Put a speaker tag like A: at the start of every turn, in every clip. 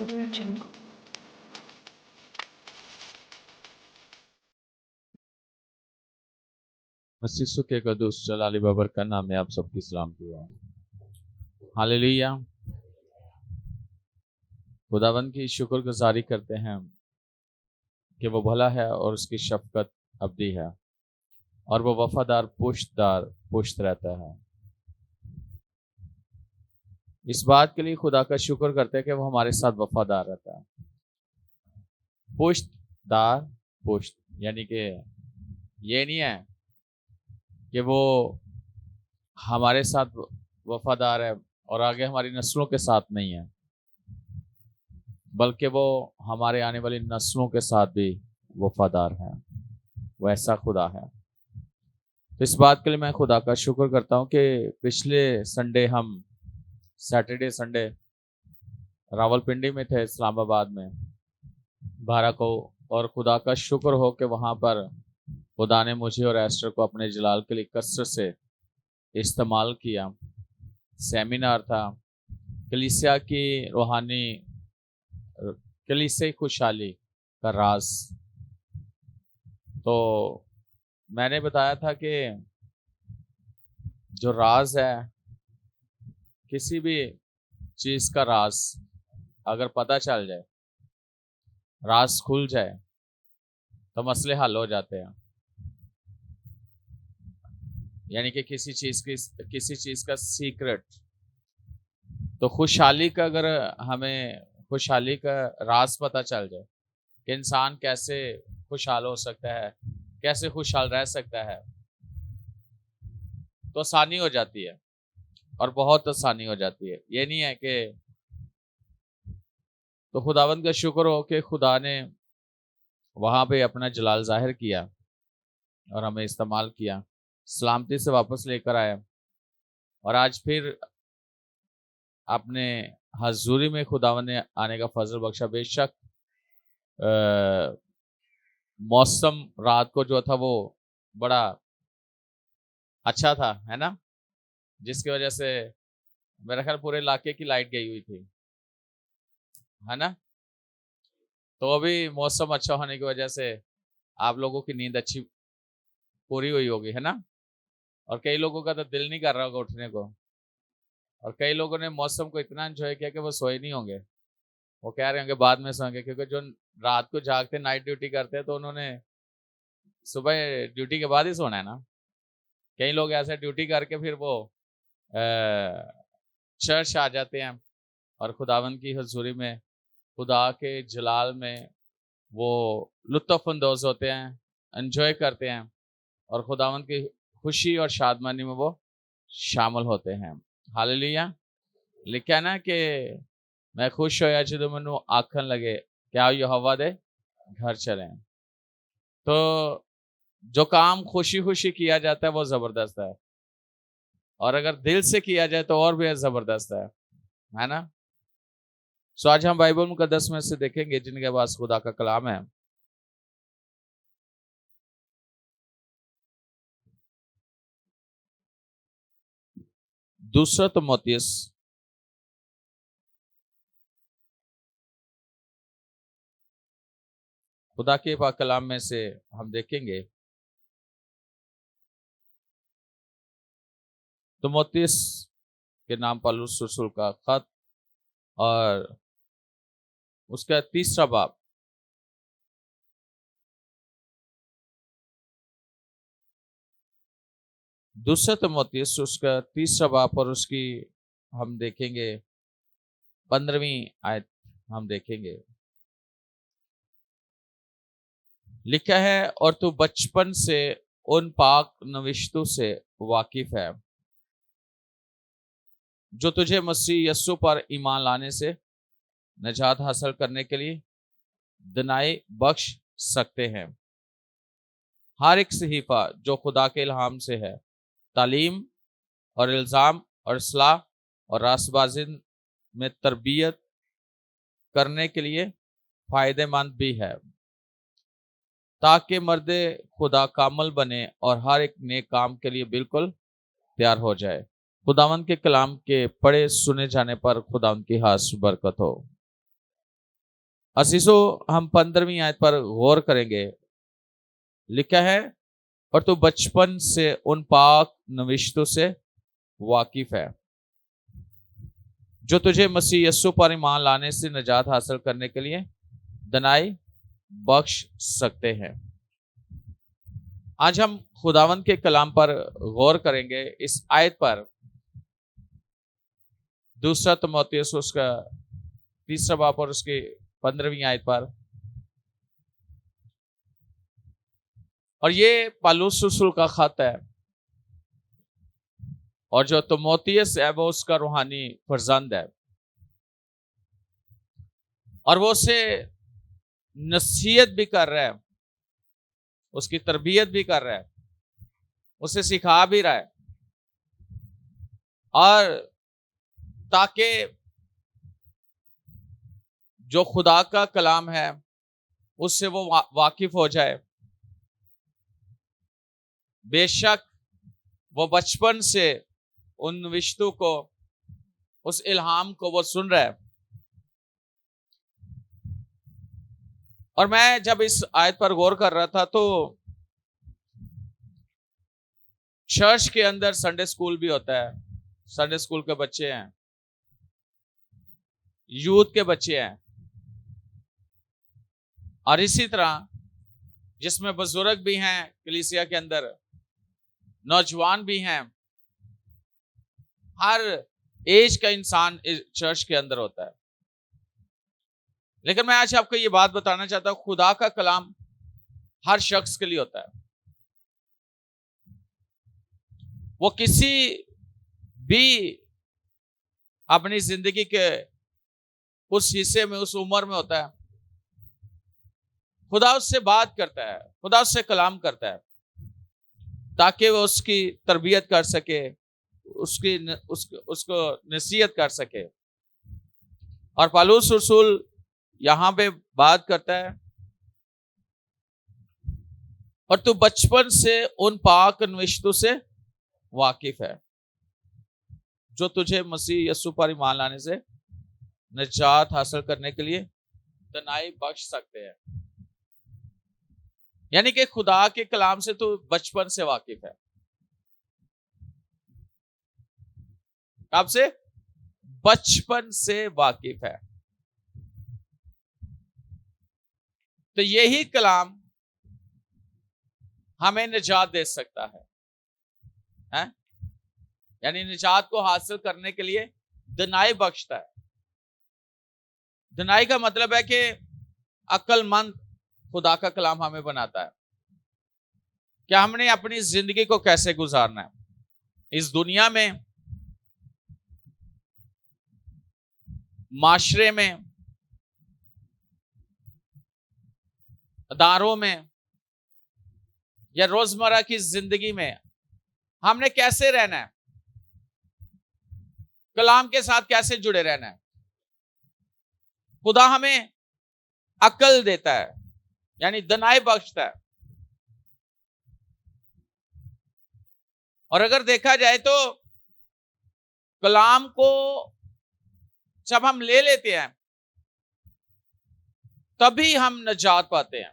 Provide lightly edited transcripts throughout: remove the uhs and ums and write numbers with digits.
A: मसीह के कदूस जलाली बाबर का नाम में आप सबकी सलाम दुआ। हालेलुया। खुदावंद की शुक्रगुजारी करते हैं कि वो भला है और उसकी शफकत अब्दी है और वो वफादार पुश्त रहता है। इस बात के लिए खुदा का शुक्र करते हैं कि वो हमारे साथ वफादार रहता है। पुश्त यानी कि ये नहीं है कि वो हमारे साथ वफादार है और आगे हमारी नस्लों के साथ नहीं है, बल्कि वो हमारे आने वाली नस्लों के साथ भी वफादार है। वो ऐसा खुदा है। तो इस बात के लिए मैं खुदा का शुक्र करता हूँ कि पिछले संडे हम सैटरडे संडे रावलपिंडी में थे, इस्लामाबाद में 12 को, और खुदा का शुक्र हो कि वहाँ पर खुदा ने मुझे और एस्टर को अपने जलाल के लिए कसरत से इस्तेमाल किया। सेमिनार था कलीसिया की रूहानी कलीसिया खुशहाली का राज। तो मैंने बताया था कि जो राज है, किसी भी चीज का राज अगर पता चल जाए, राज खुल जाए, तो मसले हल हो जाते हैं। यानी कि किसी चीज का सीक्रेट, तो खुशहाली का अगर हमें खुशहाली का राज पता चल जाए कि इंसान कैसे खुशहाल हो सकता है, कैसे खुशहाल रह सकता है, तो आसानी हो जाती है और बहुत आसानी हो जाती है। ये नहीं है कि, तो खुदावंद का शुक्र हो कि खुदा ने वहां पे अपना जलाल जाहिर किया और हमें इस्तेमाल किया, सलामती से वापस लेकर आया और आज फिर अपने हजूरी में खुदावंद ने आने का फजल बख्शा। बेशक मौसम रात को जो था वो बड़ा अच्छा था, है ना, जिसकी वजह से मेरा ख्याल पूरे इलाके की लाइट गई हुई थी, है ना। तो अभी मौसम अच्छा होने की वजह से आप लोगों की नींद अच्छी पूरी हुई होगी, है ना। और कई लोगों का तो दिल नहीं कर रहा होगा उठने को, और कई लोगों ने मौसम को इतना एंजॉय किया कि वो सोए नहीं होंगे। वो कह रहे होंगे बाद में सोएंगे, क्योंकि जो रात को जागते नाइट ड्यूटी करते हैं तो उन्होंने सुबह ड्यूटी के बाद ही सोना है ना। कई लोग ऐसे ड्यूटी करके फिर वो चर्च आ जाते हैं और खुदावन की हजूरी में, खुदा के जलाल में वो लुत्फ अंदोज होते हैं, एंजॉय करते हैं और खुदावन की खुशी और शादमानी में वो शामिल होते हैं। हालेलुया। लिखा है ना कि मैं खुश होया जो मैनू आखन लगे क्या यहोवा दे घर चलें। तो जो काम खुशी खुशी किया जाता है वो जबरदस्त है, और अगर दिल से किया जाए तो और भी जबरदस्त है ना। सो आज हम बाइबल मुकद्दस में से देखेंगे जिनके पास खुदा का कलाम है। दूसरा तिमोथियुस खुदा के पाक कलाम में से हम देखेंगे तिमोथियुस के नाम पौलुस रसूल का खत और उसका तीसरा बाब। दूसरा तिमोथियुस उसका तीसरा बाब और उसकी हम देखेंगे 15वीं आयत हम देखेंगे। लिखा है, और तू बचपन से उन पाक नविश्तों से वाकिफ है जो तुझे मसीह यस्सु पर ईमान लाने से निजात हासिल करने के लिए दिनाई बख्श सकते हैं। हर एक सहीफा जो खुदा के इल्हाम से है तालीम और इल्जाम और सलाह और रास्तबाजी में तरबियत करने के लिए फायदेमंद भी है, ताकि मर्दे खुदा कामल बने और हर एक नेक काम के लिए बिल्कुल तैयार हो जाए। खुदावंद के कलाम के पढ़े सुने जाने पर खुदावंद की खास बरकत हो। असीसो हम 15वीं आयत पर गौर करेंगे। लिखा है, और तू बचपन से उन पाक नविश्तों से वाकिफ है जो तुझे मसीह यस्सु पर ईमान लाने से निजात हासिल करने के लिए दनाई बख्श सकते हैं। आज हम खुदावंद के कलाम पर गौर करेंगे, इस आयत पर। दूसरा तीमुथियुस उसका 3 बाब और उसकी 15वीं आयत पर। और ये पौलुस रसूल का खत है, और जो तीमुथियुस है वो उसका रूहानी फर्जंद है, और वो उसे नसीहत भी कर रहा है, उसकी तरबियत भी कर रहा है, उसे सिखा भी रहा है, और ताकि जो खुदा का कलाम है उससे वो वाकिफ हो जाए। बेशक वो बचपन से उन विश्तों को, उस इल्हाम को वो सुन रहा है। और मैं जब इस आयत पर गौर कर रहा था तो चर्च के अंदर संडे स्कूल भी होता है, संडे स्कूल के बच्चे हैं, यूथ के बच्चे हैं, और इसी तरह जिसमें बुजुर्ग भी हैं कलीसिया के अंदर, नौजवान भी हैं, हर एज का इंसान इस चर्च के अंदर होता है। लेकिन मैं आज आपको ये बात बताना चाहता हूं, खुदा का कलाम हर शख्स के लिए होता है। वो किसी भी अपनी जिंदगी के उस हिस्से में, उस उम्र में होता है, खुदा उससे बात करता है, खुदा उससे कलाम करता है ताकि वो उसकी तरबियत कर सके, उसको नसीहत कर सके। और पौलुस रसूल यहां पे बात करता है, और तू बचपन से उन पाक नविश्तों से वाकिफ है जो तुझे मसीह यस्सु पर ईमान लाने से निजात हासिल करने के लिए दनाई बख्श सकते हैं। यानी कि खुदा के कलाम से तू बचपन से वाकिफ है। कब से? बचपन से वाकिफ है। तो यही कलाम हमें निजात दे सकता है? यानी निजात को हासिल करने के लिए दनाई बख्शता है। दनाई का मतलब है कि अक्लमंद खुदा का कलाम हमें बनाता है क्या हमने अपनी जिंदगी को कैसे गुजारना है इस दुनिया में, माशरे में, अदारों में, या रोजमर्रा की जिंदगी में हमने कैसे रहना है, कलाम के साथ कैसे जुड़े रहना है। खुदा हमें अकल देता है, यानी दनाई बख्शता है। और अगर देखा जाए तो कलाम को जब हम ले लेते हैं तभी हम निजात पाते हैं,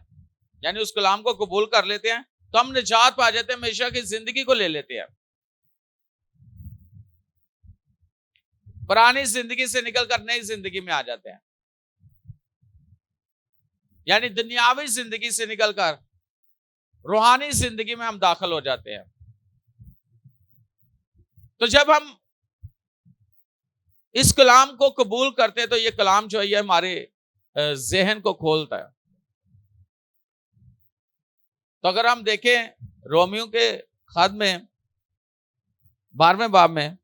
A: यानी उस कलाम को कबूल कर लेते हैं तो हम निजात पा जाते हैं, हमेशा की जिंदगी को ले लेते हैं। पुरानी जिंदगी से निकलकर नई जिंदगी में आ जाते हैं, यानी दुनियावी जिंदगी से निकलकर रूहानी जिंदगी में हम दाखिल हो जाते हैं। तो जब हम इस कलाम को कबूल करते हैं तो ये कलाम जो है ये हमारे ज़हन को खोलता है। तो अगर हम देखें रोमियो के खत में 12वें बाब में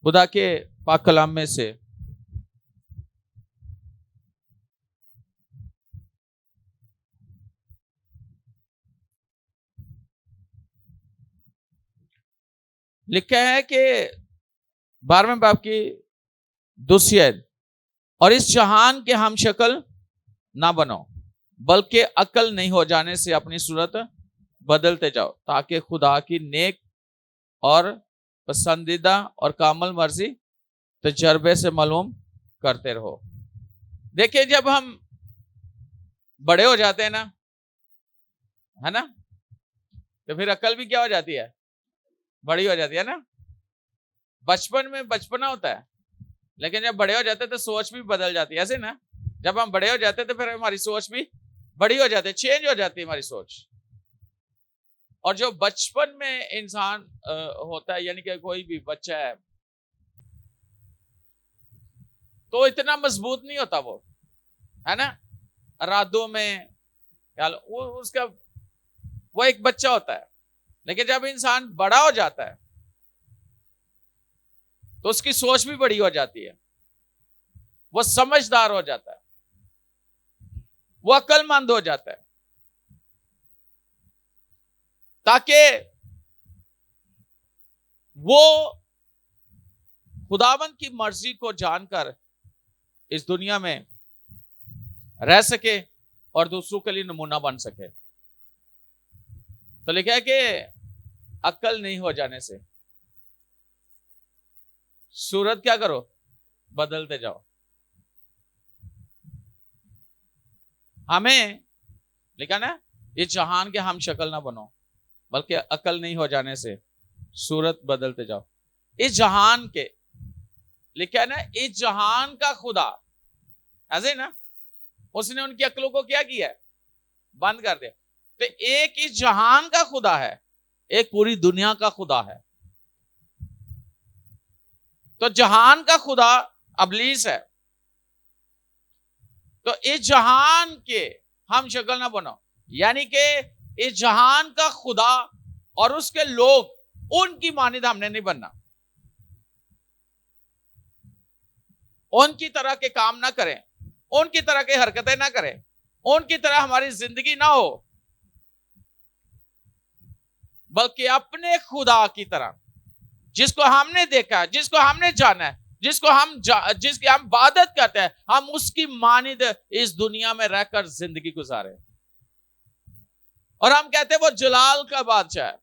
A: खुदा के पाक कलाम में से लिखा है कि 12वें बाब की दूसरी आयत, और इस जहान के हम शक्ल ना बनो बल्कि अकल नहीं हो जाने से अपनी सूरत बदलते जाओ ताकि खुदा की नेक और पसंदीदा और कामल मर्जी तजर्बे से मालूम करते रहो। देखिए, जब हम बड़े हो जाते हैं ना, है ना, तो फिर अकल भी क्या हो जाती है, बड़ी हो जाती है ना। बचपन में बचपना होता है, लेकिन जब बड़े हो जाते हैं तो सोच भी बदल जाती है, ऐसे ना। जब हम बड़े हो जाते हैं तो फिर हमारी सोच भी बड़ी हो जाती है, चेंज हो जाती है हमारी सोच। और जो बचपन में इंसान होता है, यानी कि कोई भी बच्चा है, तो इतना मजबूत नहीं होता वो, है ना, इरादों में वो उसका वो एक बच्चा होता है। लेकिन जब इंसान बड़ा हो जाता है तो उसकी सोच भी बड़ी हो जाती है, वो समझदार हो जाता है, वो अक्लमंद हो जाता है, ताकि वो खुदावंद की मर्जी को जानकर इस दुनिया में रह सके और दूसरों के लिए नमूना बन सके। तो लिखा है कि अक्ल नहीं हो जाने से सूरत क्या करो, बदलते जाओ। हमें लिखा ना, ये जहान के हम शक्ल ना बनो, बल्कि अकल नहीं हो जाने से सूरत बदलते जाओ। इस जहान के लिखा है ना, इस जहान का खुदा, ऐसे ना, उसने उनकी अकलों को क्या किया है, बंद कर दिया। तो एक इस जहान का खुदा है, एक पूरी दुनिया का खुदा है। तो जहान का खुदा अबलीस है। तो इस जहान के हम शक्ल ना बनो, यानी कि इस जहान का खुदा और उसके लोग, उनकी मानिद हमने नहीं बनना, उनकी तरह के काम ना करें, उनकी तरह की हरकतें ना करें, उनकी तरह हमारी जिंदगी ना हो, बल्कि अपने खुदा की तरह, जिसको हमने देखा है, जिसको हमने जाना है, जिसकी हम इबादत करते हैं, हम उसकी मानिद इस दुनिया में रहकर जिंदगी गुजारे। और हम कहते हैं वो जलाल का बादशाह है।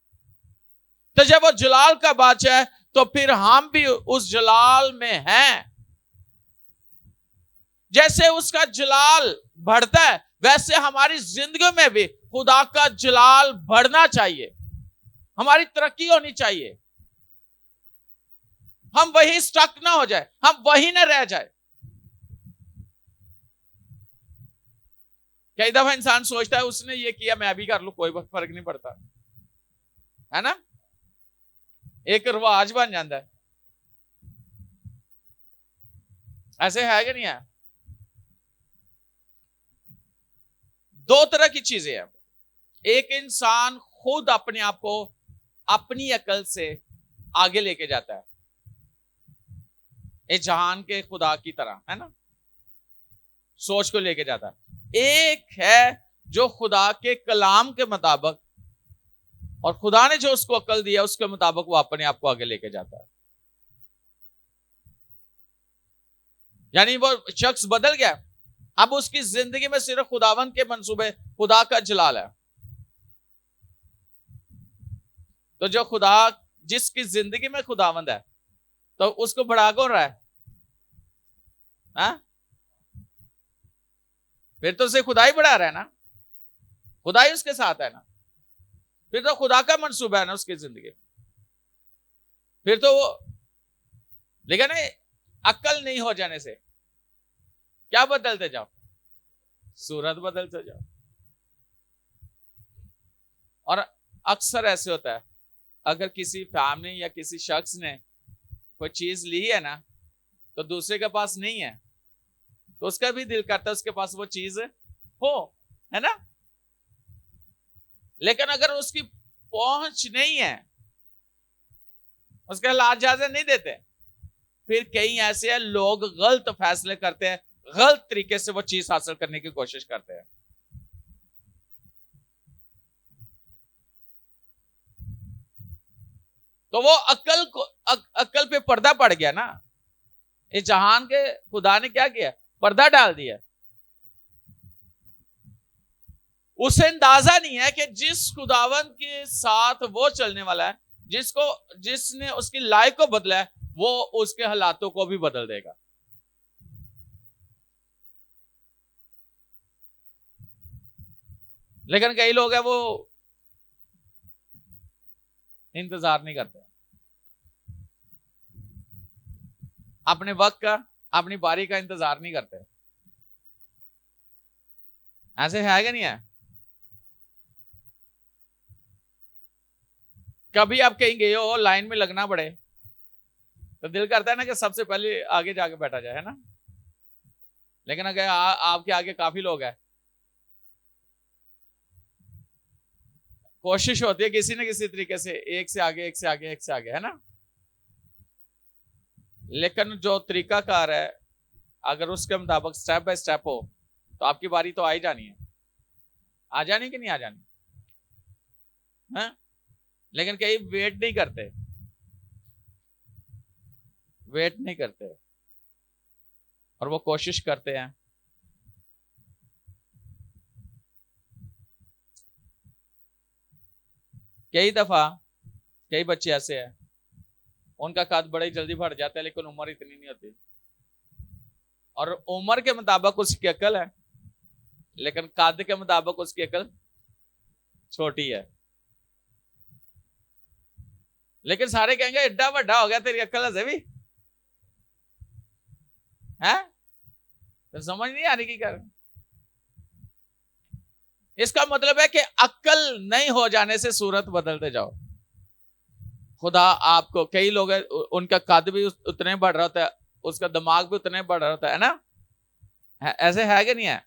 A: तो जब वो जलाल का बादशाह है तो फिर हम भी उस जलाल में हैं। जैसे उसका जलाल बढ़ता है, वैसे हमारी जिंदगी में भी खुदा का जलाल बढ़ना चाहिए, हमारी तरक्की होनी चाहिए। हम वही स्टक ना हो जाए, हम वही ना रह जाए। कई दफा इंसान सोचता है उसने ये किया मैं भी कर लूं, कोई फर्क नहीं पड़ता, है ना, एक रिवाज बन जाता है। ऐसे है कि नहीं है? दो तरह की चीजें हैं। एक इंसान खुद अपने आप को अपनी अकल से आगे लेके जाता है, इस जहान के खुदा की तरह, है ना, सोच को लेके जाता है। एक है जो खुदा के कलाम के मुताबिक, और खुदा ने जो उसको अकल दिया उसके मुताबिक वो अपने आप को आगे लेके जाता है। यानी वो शख्स बदल गया, अब उसकी जिंदगी में सिर्फ खुदावंद के मंसूबे, खुदा का जलाल है। तो जो खुदा, जिसकी जिंदगी में खुदावंद है, तो उसको बढ़ा कौन रहा है? हा? फिर तो उसे खुदा ही बढ़ा रहा है ना, खुदा ही उसके साथ है ना, फिर तो खुदा का मंसूबा है ना उसकी जिंदगी। फिर तो वो, लेकिन अक्ल नहीं हो जाने से क्या बदलते जाओ, सूरत बदलते जाओ। और अक्सर ऐसे होता है, अगर किसी फैमिली या किसी शख्स ने कोई चीज ली है ना, तो दूसरे के पास नहीं है, तो उसका भी दिल करता है उसके पास वो चीज हो, है ना। लेकिन अगर उसकी पहुंच नहीं है, उसके हालात इजाजत नहीं देते, फिर कई ऐसे हैं लोग गलत फैसले करते हैं, गलत तरीके से वो चीज हासिल करने की कोशिश करते हैं। तो वो अकल पे पर्दा पड़ गया ना। इस जहान के खुदा ने क्या किया, पर्दा डाल दिया। उसे अंदाजा नहीं है कि जिस खुदावन के साथ वो चलने वाला है, जिसने उसकी लाइफ को बदला है वो उसके हालातों को भी बदल देगा। लेकिन कई लोग हैं वो इंतजार नहीं करते, अपने वक्त का, अपनी बारी का इंतजार नहीं करते। ऐसे है कि नहीं है? कभी आप कहीं गए हो, लाइन में लगना पड़े, तो दिल करता है ना कि सबसे पहले आगे जाके बैठा जाए, है ना? लेकिन अगर आपके आगे काफी लोग हैं, कोशिश होती है किसी न किसी तरीके से एक से आगे, एक से आगे, एक से आगे, है ना? लेकिन जो तरीकाकार है, अगर उसके मुताबिक स्टेप बाय स्टेप हो तो आपकी बारी तो आ ही जानी है। आ जानी कि नहीं आ जानी? है? लेकिन कई वेट नहीं करते, वेट नहीं करते और वो कोशिश करते हैं। कई दफा कई बच्चे ऐसे हैं, उनका कद बड़े जल्दी बढ़ जाता है लेकिन उम्र इतनी नहीं होती, और उम्र के मुताबिक उसकी अकल है लेकिन कद के मुताबिक उसकी अकल छोटी है। लेकिन सारे कहेंगे एड्डा बड़ा हो गया, तेरी अकल है भी है, तो समझ नहीं आ रही की कर। इसका मतलब है कि अक्ल नहीं हो जाने से सूरत बदलते जाओ। खुदा आपको, कई लोग हैं उनका कद भी उतने बढ़ रहा होता है, उसका दिमाग भी उतने बढ़ रहा होता है ना? ऐसे है कि नहीं है?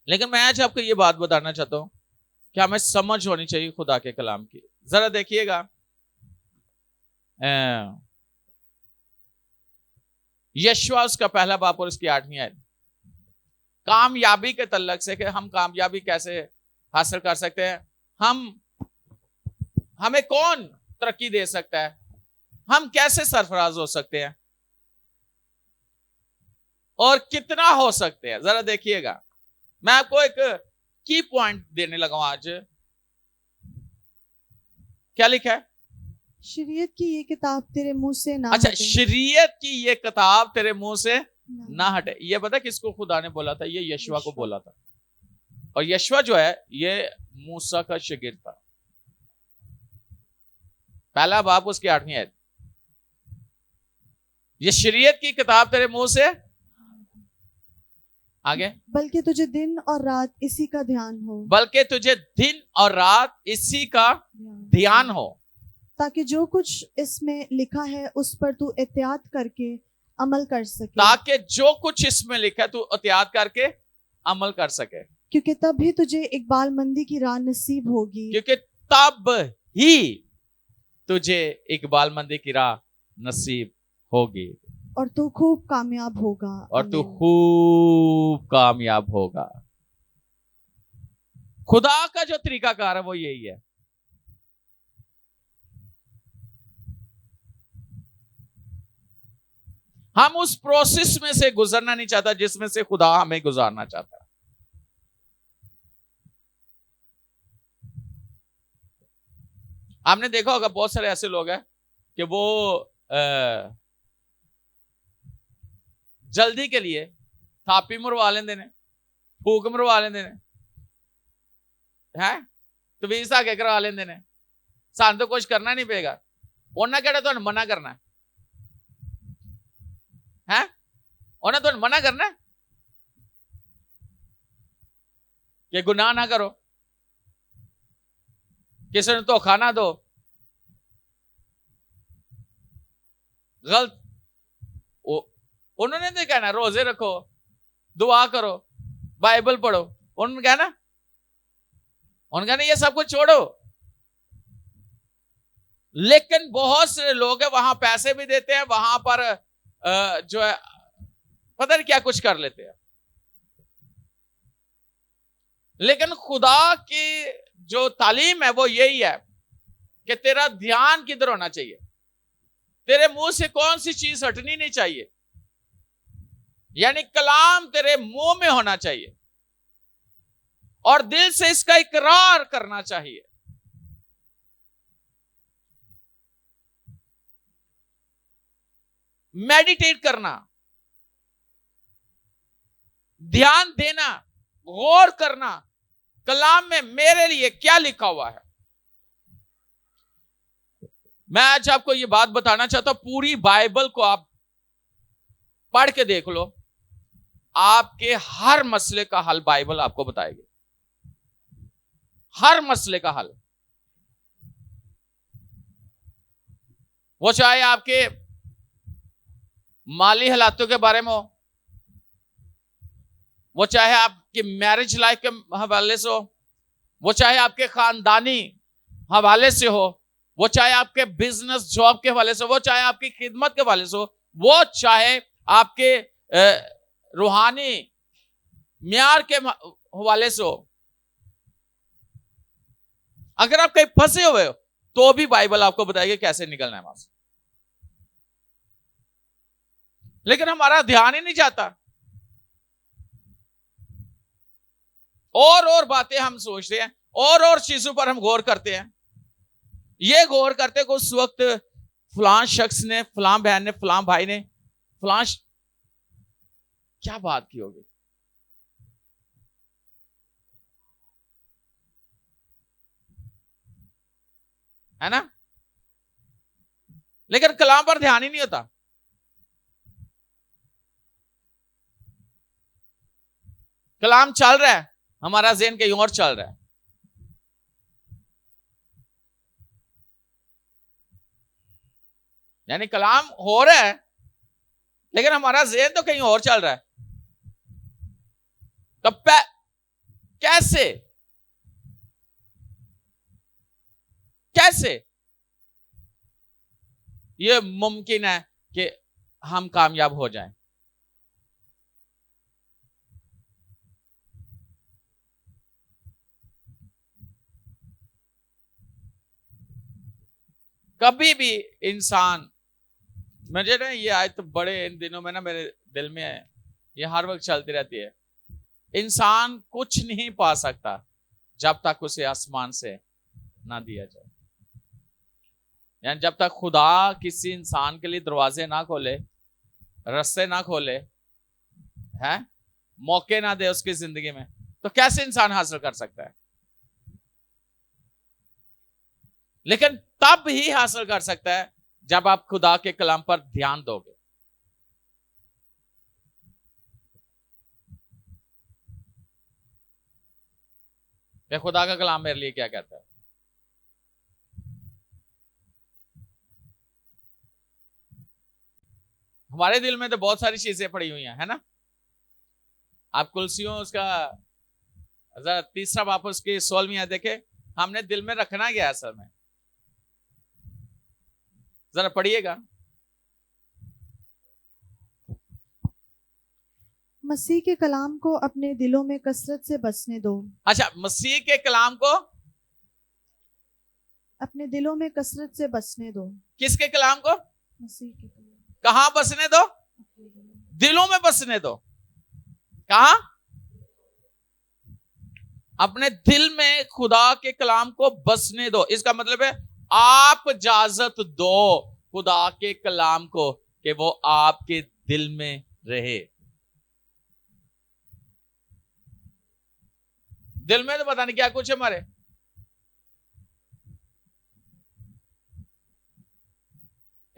A: लेकिन मैं आज आपको ये बात बताना चाहता हूं कि हमें समझ होनी चाहिए खुदा के कलाम की। जरा देखिएगा यशवा उसका पहला बाप और उसकी 8वीं आयत, कामयाबी के तल्लक से कि हम कामयाबी कैसे हासिल कर सकते हैं, हमें कौन तरक्की दे सकता है, हम कैसे सरफराज हो सकते हैं और कितना हो सकते हैं। जरा देखिएगा, मैं आपको एक की पॉइंट देने लगा हूं आज। क्या लिखा है?
B: शरीयत की ये किताब तेरे मुंह से ना
A: अच्छा,
B: हटे।
A: शरीयत की ये किताब तेरे मुंह से ना हटे। ये पता किसको खुदा ने बोला था? ये यशवा को बोला था। और यशवा जो है ये मूसा का शागिर्द था। पहला बाप उसकी 8वीं आयत, ये शरीयत की किताब तेरे मुंह से आगे,
B: बल्कि तुझे दिन और रात इसी का ध्यान हो,
A: बल्कि तुझे दिन और रात इसी का ध्यान हो,
B: ताकि जो कुछ इसमें लिखा है उस पर तू एहतियात करके अमल कर सके,
A: ताकि जो कुछ इसमें लिखा है तू एहतियात करके अमल कर सके।
B: क्योंकि तब ही तुझे इकबालमंदी की राह नसीब होगी,
A: क्योंकि तब ही तुझे इकबालमंदी की राह नसीब होगी
B: और तू खूब कामयाब होगा।
A: और तू खूब कामयाब होगा। खुदा का जो तरीकाकार है वो यही है। हम उस प्रोसेस में से गुजरना नहीं चाहता जिसमें से खुदा हमें गुजारना चाहता है। आपने देखा होगा बहुत सारे ऐसे लोग हैं कि वो जल्दी के लिए थापी मरवा लेंदे ने, फूक मरवा लेंदे ने, है तवीज धागे करा लेंदे ने। सानू तो कुछ करना नहीं पेगा, उन्हें केड़ा तुहानू मना करना है? उन्हें तुहानू मना करना है कि गुनाह ना करो, किसी ने धोखा ना दो, गलत। उन्होंने तो कहना रोजे रखो, दुआ करो, बाइबल पढ़ो। उन्होंने कहना ये सब कुछ छोड़ो। लेकिन बहुत से लोग हैं वहां पैसे भी देते हैं, वहां पर जो है पता नहीं क्या कुछ कर लेते हैं। लेकिन खुदा की जो तालीम है वो यही है कि तेरा ध्यान किधर होना चाहिए, तेरे मुंह से कौन सी चीज हटनी नहीं चाहिए, यानी कलाम तेरे मुंह में होना चाहिए। और दिल से इसका इकरार करना चाहिए। मेडिटेट करना, ध्यान देना, गौर करना, कलाम में मेरे लिए क्या लिखा हुआ है। मैं आज आपको ये बात बताना चाहता हूं, पूरी बाइबल को आप पढ़ के देख लो, आपके हर मसले का हल बाइबल आपको बताएगी। हर मसले का हल, वो चाहे आपके माली हालातों के बारे में हो, वो चाहे आपकी मैरिज लाइफ के हवाले से हो, वो चाहे आपके खानदानी हवाले से हो, वो चाहे आपके बिजनेस जॉब के हवाले से, वो चाहे आपकी खिदमत के हवाले से हो, वो चाहे आपके रूहानी म्यार के हवाले से हो। अगर आप कहीं फंसे हुए हो तो भी बाइबल आपको बताएगी कैसे निकलना है वहां से। लेकिन हमारा ध्यान ही नहीं जाता, और बातें हम सोचते हैं, और चीजों पर हम गौर करते हैं। ये गौर करते कि उस वक्त फलां शख्स ने, फलां बहन ने, फलां भाई ने फलां क्या बात की होगी। है ना? लेकिन कलाम पर ध्यान ही नहीं होता। कलाम चल रहा है, हमारा ज़हन कहीं और चल रहा है। यानी कलाम हो रहा है लेकिन हमारा ज़हन तो कहीं और चल रहा है। तब कैसे यह मुमकिन है कि हम कामयाब हो जाएं? कभी भी इंसान, मुझे ना ये आयत तो बड़े इन दिनों में ना मेरे दिल में है, ये हर वक्त चलती रहती है। इंसान कुछ नहीं पा सकता जब तक उसे आसमान से ना दिया जाए। यानी जब तक खुदा किसी इंसान के लिए दरवाजे ना खोले, रास्ते ना खोले, है मौके ना दे उसकी जिंदगी में, तो कैसे इंसान हासिल कर सकता है? लेकिन तब ही हासिल कर सकता है जब आप खुदा के कलाम पर ध्यान दोगे। कि खुदा का कलाम मेरे लिए क्या कहता है। हमारे दिल में तो बहुत सारी चीजें पड़ी हुई हैं, है ना? आप कुलसियों उसका तीसरा बाप उसकी 16वीं आयत देखे, हमने दिल में रखना गया असल में, जरा पढ़िएगा।
B: मसीह के कलाम को अपने दिलों में कसरत से बसने दो।
A: अच्छा, मसीह के कलाम को
B: अपने दिलों में कसरत से बसने दो।
A: किसके कलाम को?
B: मसीह के कलाम।
A: कहां बसने दो? दिलों में बसने दो। कहां? अपने दिल में खुदा के कलाम को बसने दो। इसका मतलब है आप इजाजत दो खुदा के कलाम को कि वो आपके दिल में रहे। दिल में तो पता नहीं क्या कुछ है हमारे।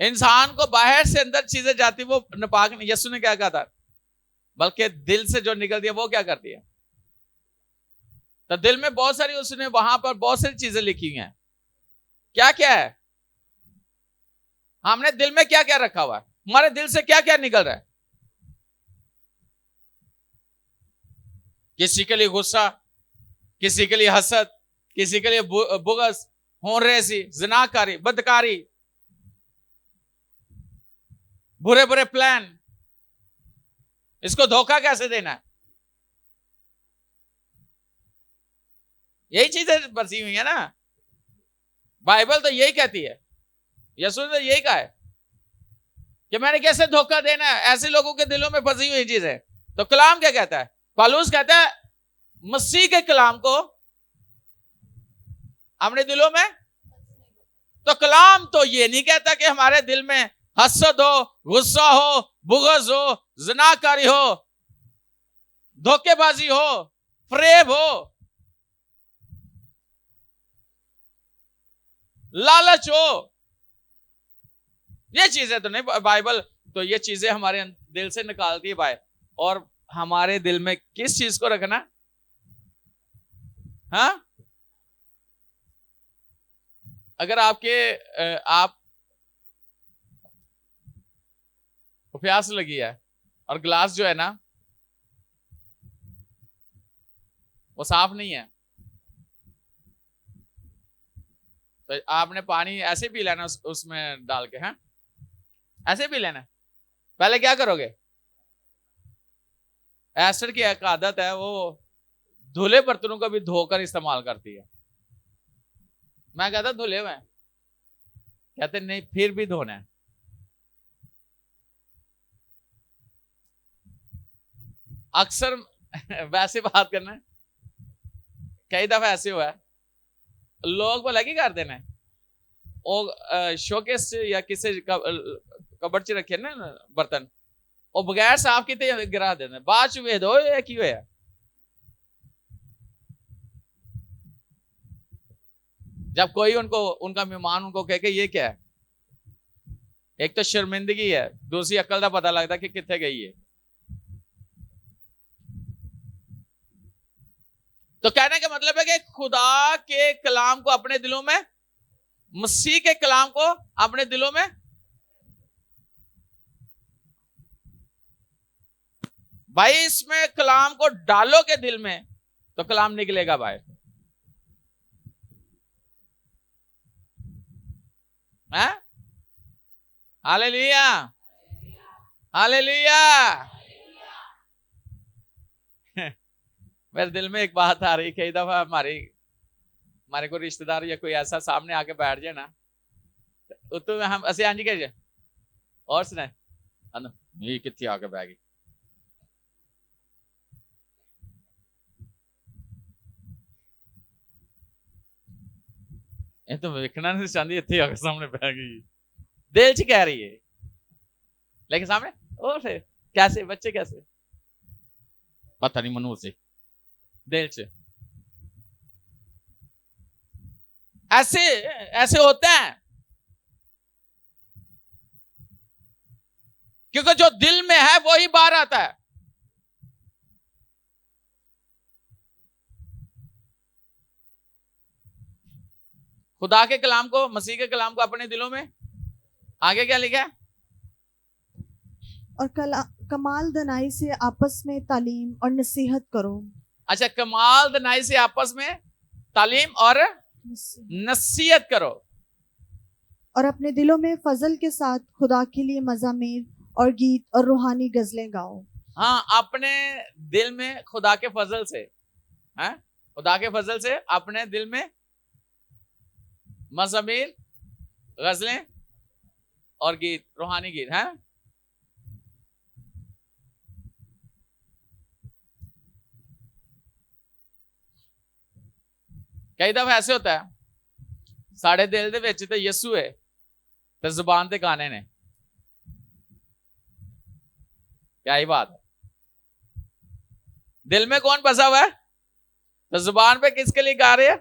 A: इंसान को बाहर से अंदर चीजें जाती, वो नापाक नहीं। यीशु ने क्या कहा था? बल्कि दिल से जो निकलती है वो क्या करती है? तो दिल में बहुत सारी, उसने वहां पर बहुत सारी चीजें लिखी हुई हैं। क्या क्या है? हमने दिल में क्या क्या रखा हुआ है? हमारे दिल से क्या क्या निकल रहा है? किसी के लिए गुस्सा, किसी के लिए हसद, किसी के लिए बुगस, होनरेसी, जिनाकारी, बदकारी, बुरे बुरे प्लान। इसको धोखा कैसे देना है? यही चीजें बसी हुई है ना। बाइबल तो यही कहती है, यीशु ने तो यही कहा है कि मैंने कैसे धोखा देना है। ऐसे लोगों के दिलों में फंसी हुई चीजें। तो कलाम क्या कहता है? पौलुस कहता है मसीह के कलाम को अपने दिलों में। तो कलाम तो ये नहीं कहता कि हमारे दिल में हसद हो, गुस्सा हो, बुग़्ज़ हो, ज़िनाकारी हो, धोखेबाजी हो, फरेब हो, लालच हो। ये चीजें तो नहीं, बाइबल तो ये चीजें हमारे दिल से निकालती है भाई। और हमारे दिल में किस चीज को रखना? हाँ, अगर आप को प्यास लगी है और गिलास जो है ना वो साफ नहीं है, तो आपने पानी ऐसे पी लेना उसमें डाल के। हाँ, ऐसे पी लेना। पहले क्या करोगे? एसिड की एक आदत है, वो धुले बर्तनों को भी धोकर इस्तेमाल करती है। मैं कहता धुले हुए, कहते नहीं फिर भी धोना है। अक्सर वैसे बात करना है। कई दफा ऐसे हुआ है, लोग बोला की कर देना वो शोकेस या किसी कबड़ च रखे ना बर्तन, और बगैर साफ किए गिरा देना, बाद च वेख दो ये की होया। जब कोई उनका मेहमान उनको कहे कि ये क्या है, एक तो शर्मिंदगी है, दूसरी अकल का पता लगता कि कितने गई है। तो कहने का मतलब है कि खुदा के कलाम को अपने दिलों में, मसीह के कलाम को अपने दिलों में। भाई इसमें कलाम को डालोगे दिल में तो कलाम निकलेगा भाई। हैं? Hallelujah, hallelujah. मेरे दिल में एक बात आ रही, कई दफा हमारे को रिश्तेदार या कोई ऐसा सामने आके बैठ जाए ना, तो हम ऐसे हाँ जी कह जाए और सुना ये कितनी आके बैठ गई। ये तो देखना नहीं चाहती, इतनी आके सामने बैठ गई, दिल च कह रही है, लेकिन सामने और फिर कैसे बच्चे कैसे पता नहीं मनू से दिल च ऐसे ऐसे होता है, क्योंकि जो दिल में है वो ही बाहर आता है। खुदा के कलाम को, मसीह के कलाम को अपने दिलों में। आगे क्या लिखा है?
B: और कमाल दनाई से आपस में तालीम और नसीहत करो।
A: अच्छा, कमाल दनाई से आपस में तालीम और नसीहत करो,
B: और अपने दिलों में फजल के साथ खुदा के लिए मज़ामीर और गीत और रूहानी गजलें गाओ।
A: हाँ, अपने दिल में खुदा के फजल से, हैं? खुदा के फजल से अपने दिल में मज़ामीर, गजलें और गीत, रूहानी गीत। हैं? कई दफा ऐसे होता है, साढ़े दिल दे विच ते यीशु है ते जुबान ते गाने ने। क्या ही बात है, दिल में कौन बसा हुआ है तो जुबान पे किसके लिए गा रहे हैं?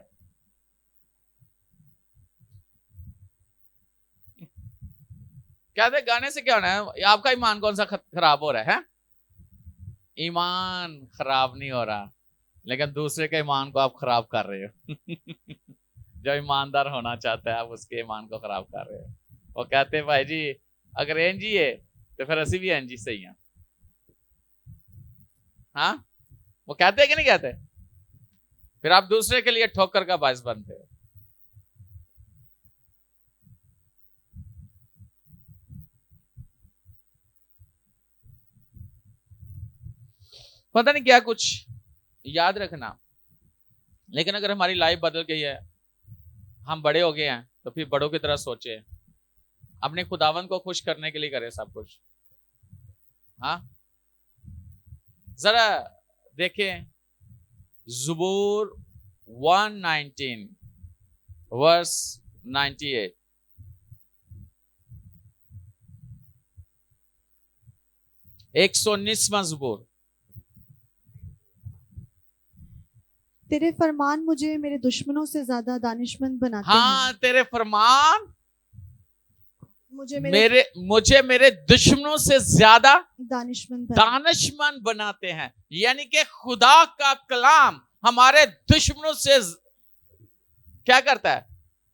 A: कहते गाने से क्या होना है? आपका ईमान कौन सा खराब हो रहा है? ईमान खराब नहीं हो रहा, लेकिन दूसरे के ईमान को आप खराब कर रहे हो। जो ईमानदार होना चाहता है आप उसके ईमान को खराब कर रहे हो। वो कहते हैं भाई जी अगर एन जी है तो फिर असी भी एन जी सही है। हाँ, वो कहते हैं कि नहीं कहते? फिर आप दूसरे के लिए ठोकर का बायस बनते हो। पता नहीं क्या कुछ याद रखना, लेकिन अगर हमारी लाइफ बदल गई है, हम बड़े हो गए हैं, तो फिर बड़ों की तरह सोचे, अपने खुदावन को खुश करने के लिए करें सब कुछ। हाँ, जरा देखें ज़बूर 119 वर्स 98। एक 119वां ज़बूर।
B: तेरे फरमान मुझे मेरे दुश्मनों से ज्यादा दानिशमंद बनाते
A: हाँ, तेरे फरमान
B: हैं। मुझे
A: मेरे दुश्मनों से ज्यादा
B: दानिशमंद
A: दानिशमंद बनाते हैं। यानी कि खुदा का कलाम हमारे दुश्मनों से क्या करता है?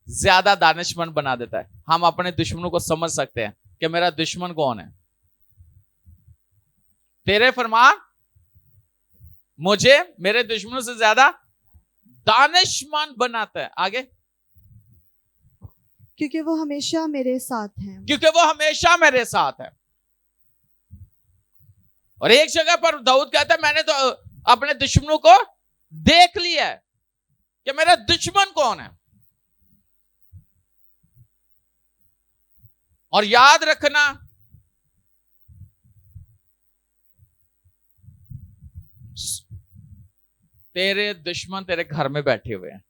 A: ज्यादा दानिशमंद बना देता है। हम अपने दुश्मनों को समझ सकते हैं कि मेरा दुश्मन कौन है। तेरे फरमान मुझे मेरे दुश्मनों से ज्यादा दानिशमंद बनाता है। आगे,
B: क्योंकि वो हमेशा मेरे साथ हैं।
A: क्योंकि वो हमेशा मेरे साथ है। और एक जगह पर दाऊद कहता है मैंने तो अपने दुश्मनों को देख लिया है कि मेरा दुश्मन कौन है। और याद रखना, तेरे दुश्मन तेरे घर में बैठे हुए हैं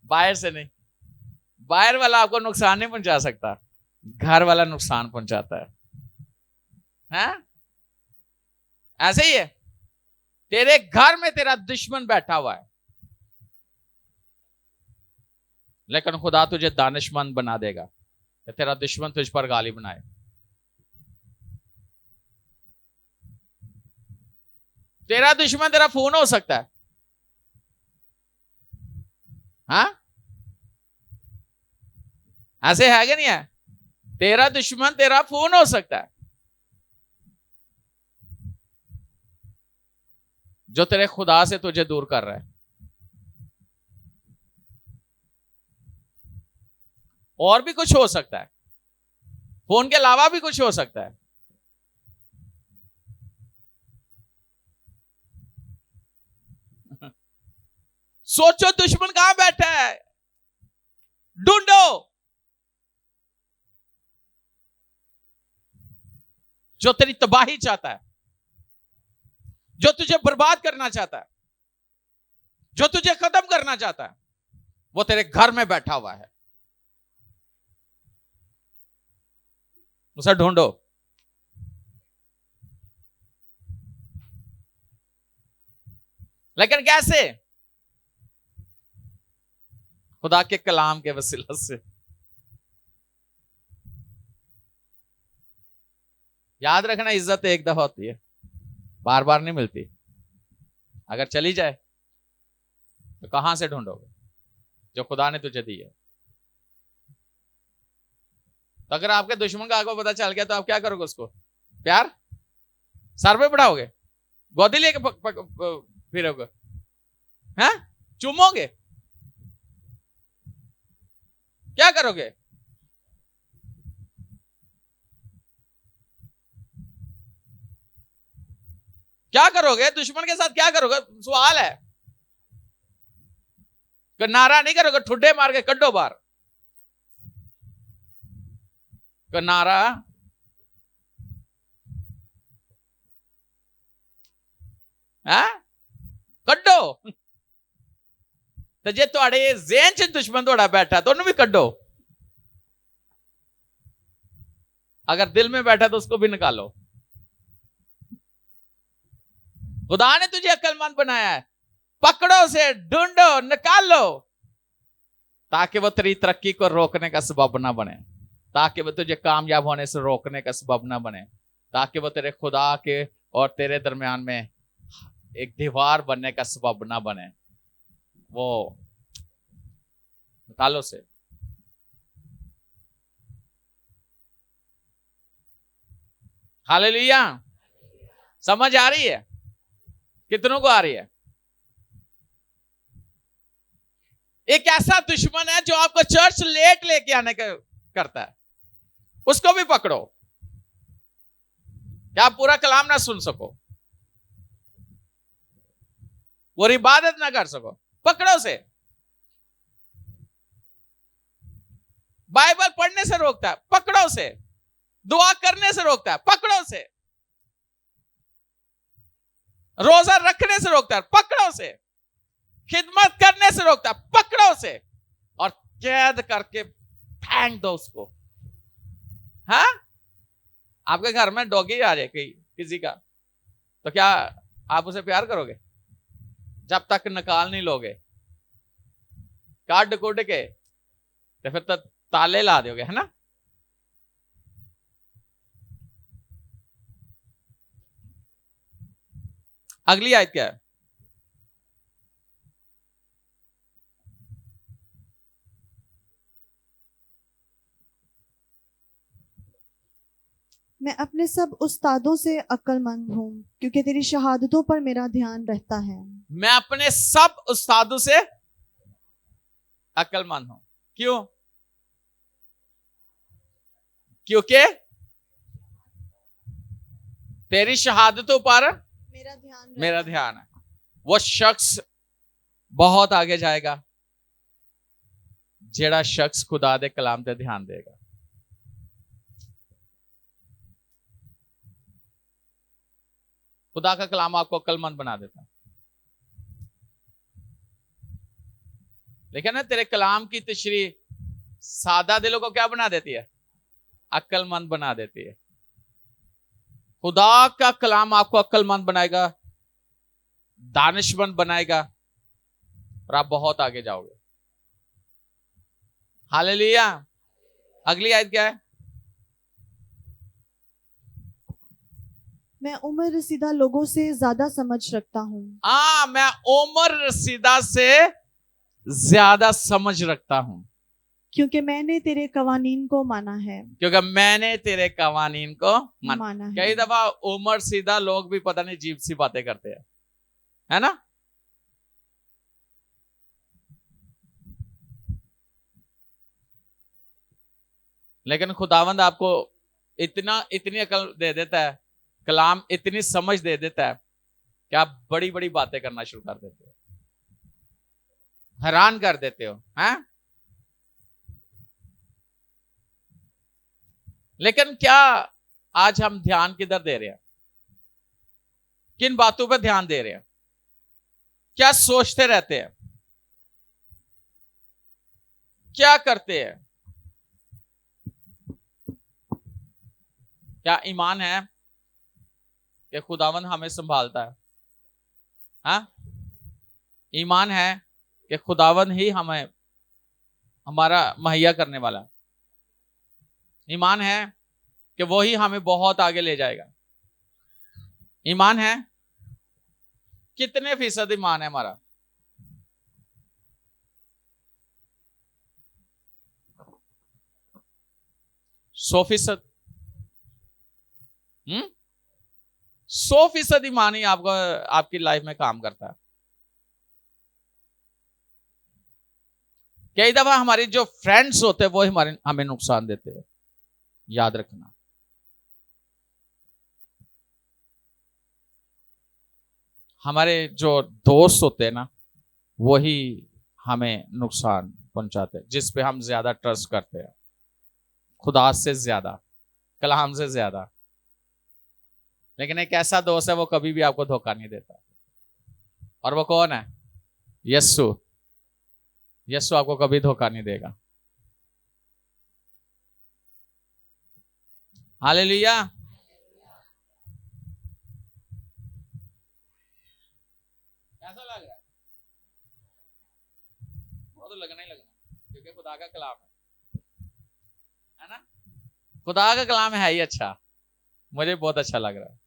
A: बाहर से नहीं। बाहर वाला आपको नुकसान नहीं पहुंचा सकता, घर वाला नुकसान पहुंचाता है? ऐसे ही है। तेरे घर में तेरा दुश्मन बैठा हुआ है, लेकिन खुदा तुझे दानिशमंद बना देगा कि तेरा दुश्मन तुझ पर गाली बनाए। तेरा दुश्मन तेरा फोन हो सकता है। हाँ, ऐसे है कि नहीं है? तेरा दुश्मन तेरा फोन हो सकता है, जो तेरे खुदा से तुझे दूर कर रहा है। और भी कुछ हो सकता है, फोन के अलावा भी कुछ हो सकता है। सोचो दुश्मन कहां बैठा है, ढूंढो। जो तेरी तबाही चाहता है, जो तुझे बर्बाद करना चाहता है, जो तुझे खत्म करना चाहता है, वो तेरे घर में बैठा हुआ है। उसे ढूंढो। लेकिन कैसे? खुदा के कलाम के वसीला से। याद रखना, इज्जत एक दफा होती है, बार बार नहीं मिलती। अगर चली जाए तो कहां से ढूंढोगे? जो खुदा ने तुझे दी है। तो अगर आपके दुश्मन का आपको पता चल गया तो आप क्या करोगे? उसको प्यार सर पे बढ़ाओगे, गोदी लेके फिरोगे, हैं? चूमोगे, क्या करोगे? क्या करोगे दुश्मन के साथ? क्या करोगे? सवाल है। नारा नहीं करोगे, ठुड्डे मार के कड्डो बार। नारा कड्डो। तो जे तुहाडे ज़हन च दुश्मन तुहाडा बैठा तो उन्हें भी कड्डो। अगर दिल में बैठा तो उसको भी निकालो। खुदा ने तुझे अक्लमंद बनाया है, पकड़ो उसे, ढूंढो, निकालो, ताकि वो तेरी तरक्की को रोकने का सबब ना बने, ताकि वो तुझे कामयाब होने से रोकने का सबब ना बने, ताकि वो तेरे खुदा के और तेरे दरमियान में एक दीवार बनने का सबब ना बने। वो निकालो से। हालेलुया। समझ आ रही है? कितनों को आ रही है? एक ऐसा दुश्मन है जो आपको चर्च लेट लेके आने का करता है, उसको भी पकड़ो क्या आप पूरा कलाम ना सुन सको, वो इबादत ना कर सको। पकड़ो से। बाइबल पढ़ने से रोकता है, पकड़ो से। दुआ करने से रोकता है, पकड़ो से। रोजा रखने से रोकता है, पकड़ों से। खिदमत करने से रोकता है, पकड़ों से। और कैद करके फेंक दो उसको। हाँ, आपके घर में डॉगी आ जाए किसी का, तो क्या आप उसे प्यार करोगे? जब तक निकाल नहीं लोगे काट कूट के, तो फिर तो ताले ला दोगे, है ना। अगली आयत क्या है?
B: मैं अपने सब उस्तादों से अक्लमंद हूँ, क्योंकि तेरी शहादतों पर मेरा ध्यान रहता है।
A: मैं अपने सब उस्तादों से अक्लमंद हूं। क्यों? क्योंकि तेरी शहादतों पर मेरा ध्यान है। वो शख्स बहुत आगे जाएगा जेड़ा शख्स खुदा दे कलाम ते ध्यान देगा। खुदा का कलाम आपको अक्लमंद बना देता है। लेकिन ना, तेरे कलाम की तशरीह सादा दिलों को क्या बना देती है? अक्लमंद बना देती है। खुदा का कलाम आपको अक्लमंद बनाएगा, दानिशमंद बनाएगा, और आप बहुत आगे जाओगे। हालेलुया। अगली आयत क्या है?
B: मैं उम्र रसीदा लोगों से ज्यादा समझ रखता हूँ।
A: मैं उम्र रसीदा से ज्यादा समझ रखता हूं,
B: क्योंकि मैंने तेरे कवानीन को माना है।
A: क्योंकि मैंने तेरे कवानीन को
B: माना है।
A: कई दफा उम्र सीधा लोग भी पता नहीं अजीब सी बातें करते हैं, है ना। लेकिन खुदावंद आपको इतनी अकल दे देता है, कलाम इतनी समझ दे देता है कि आप बड़ी बड़ी बातें करना शुरू कर देते हो, हैरान कर देते हो, हैं? लेकिन क्या आज हम ध्यान किधर दे रहे हैं? किन बातों पर ध्यान दे रहे हैं? क्या सोचते रहते हैं? क्या करते हैं? क्या ईमान है कि खुदावन हमें संभालता है? हाँ, ईमान है कि खुदावन ही हमें हमारा मुहैया करने वाला है। ईमान है कि वो ही हमें बहुत आगे ले जाएगा। ईमान है? कितने फीसद ईमान है हमारा? सौ फीसद? 100% ईमान ही आपको आपकी लाइफ में काम करता है। कई दफा हमारे जो फ्रेंड्स होते हैं वो हमें नुकसान देते हैं, याद रखना। हमारे जो दोस्त होते हैं ना, वही हमें नुकसान पहुंचाते हैं, जिस पे हम ज्यादा ट्रस्ट करते हैं, खुदा से ज्यादा, कलाम से ज्यादा। लेकिन एक ऐसा दोस्त है वो कभी भी आपको धोखा नहीं देता, और वो कौन है? यस्सु। यस्सु आपको कभी धोखा नहीं देगा। हालेलुया। कैसा लग रहा है? वो तो लगना ही लगना, क्योंकि खुदा का कलाम है ना। खुदा का कलाम है ही अच्छा, मुझे बहुत अच्छा लग रहा है।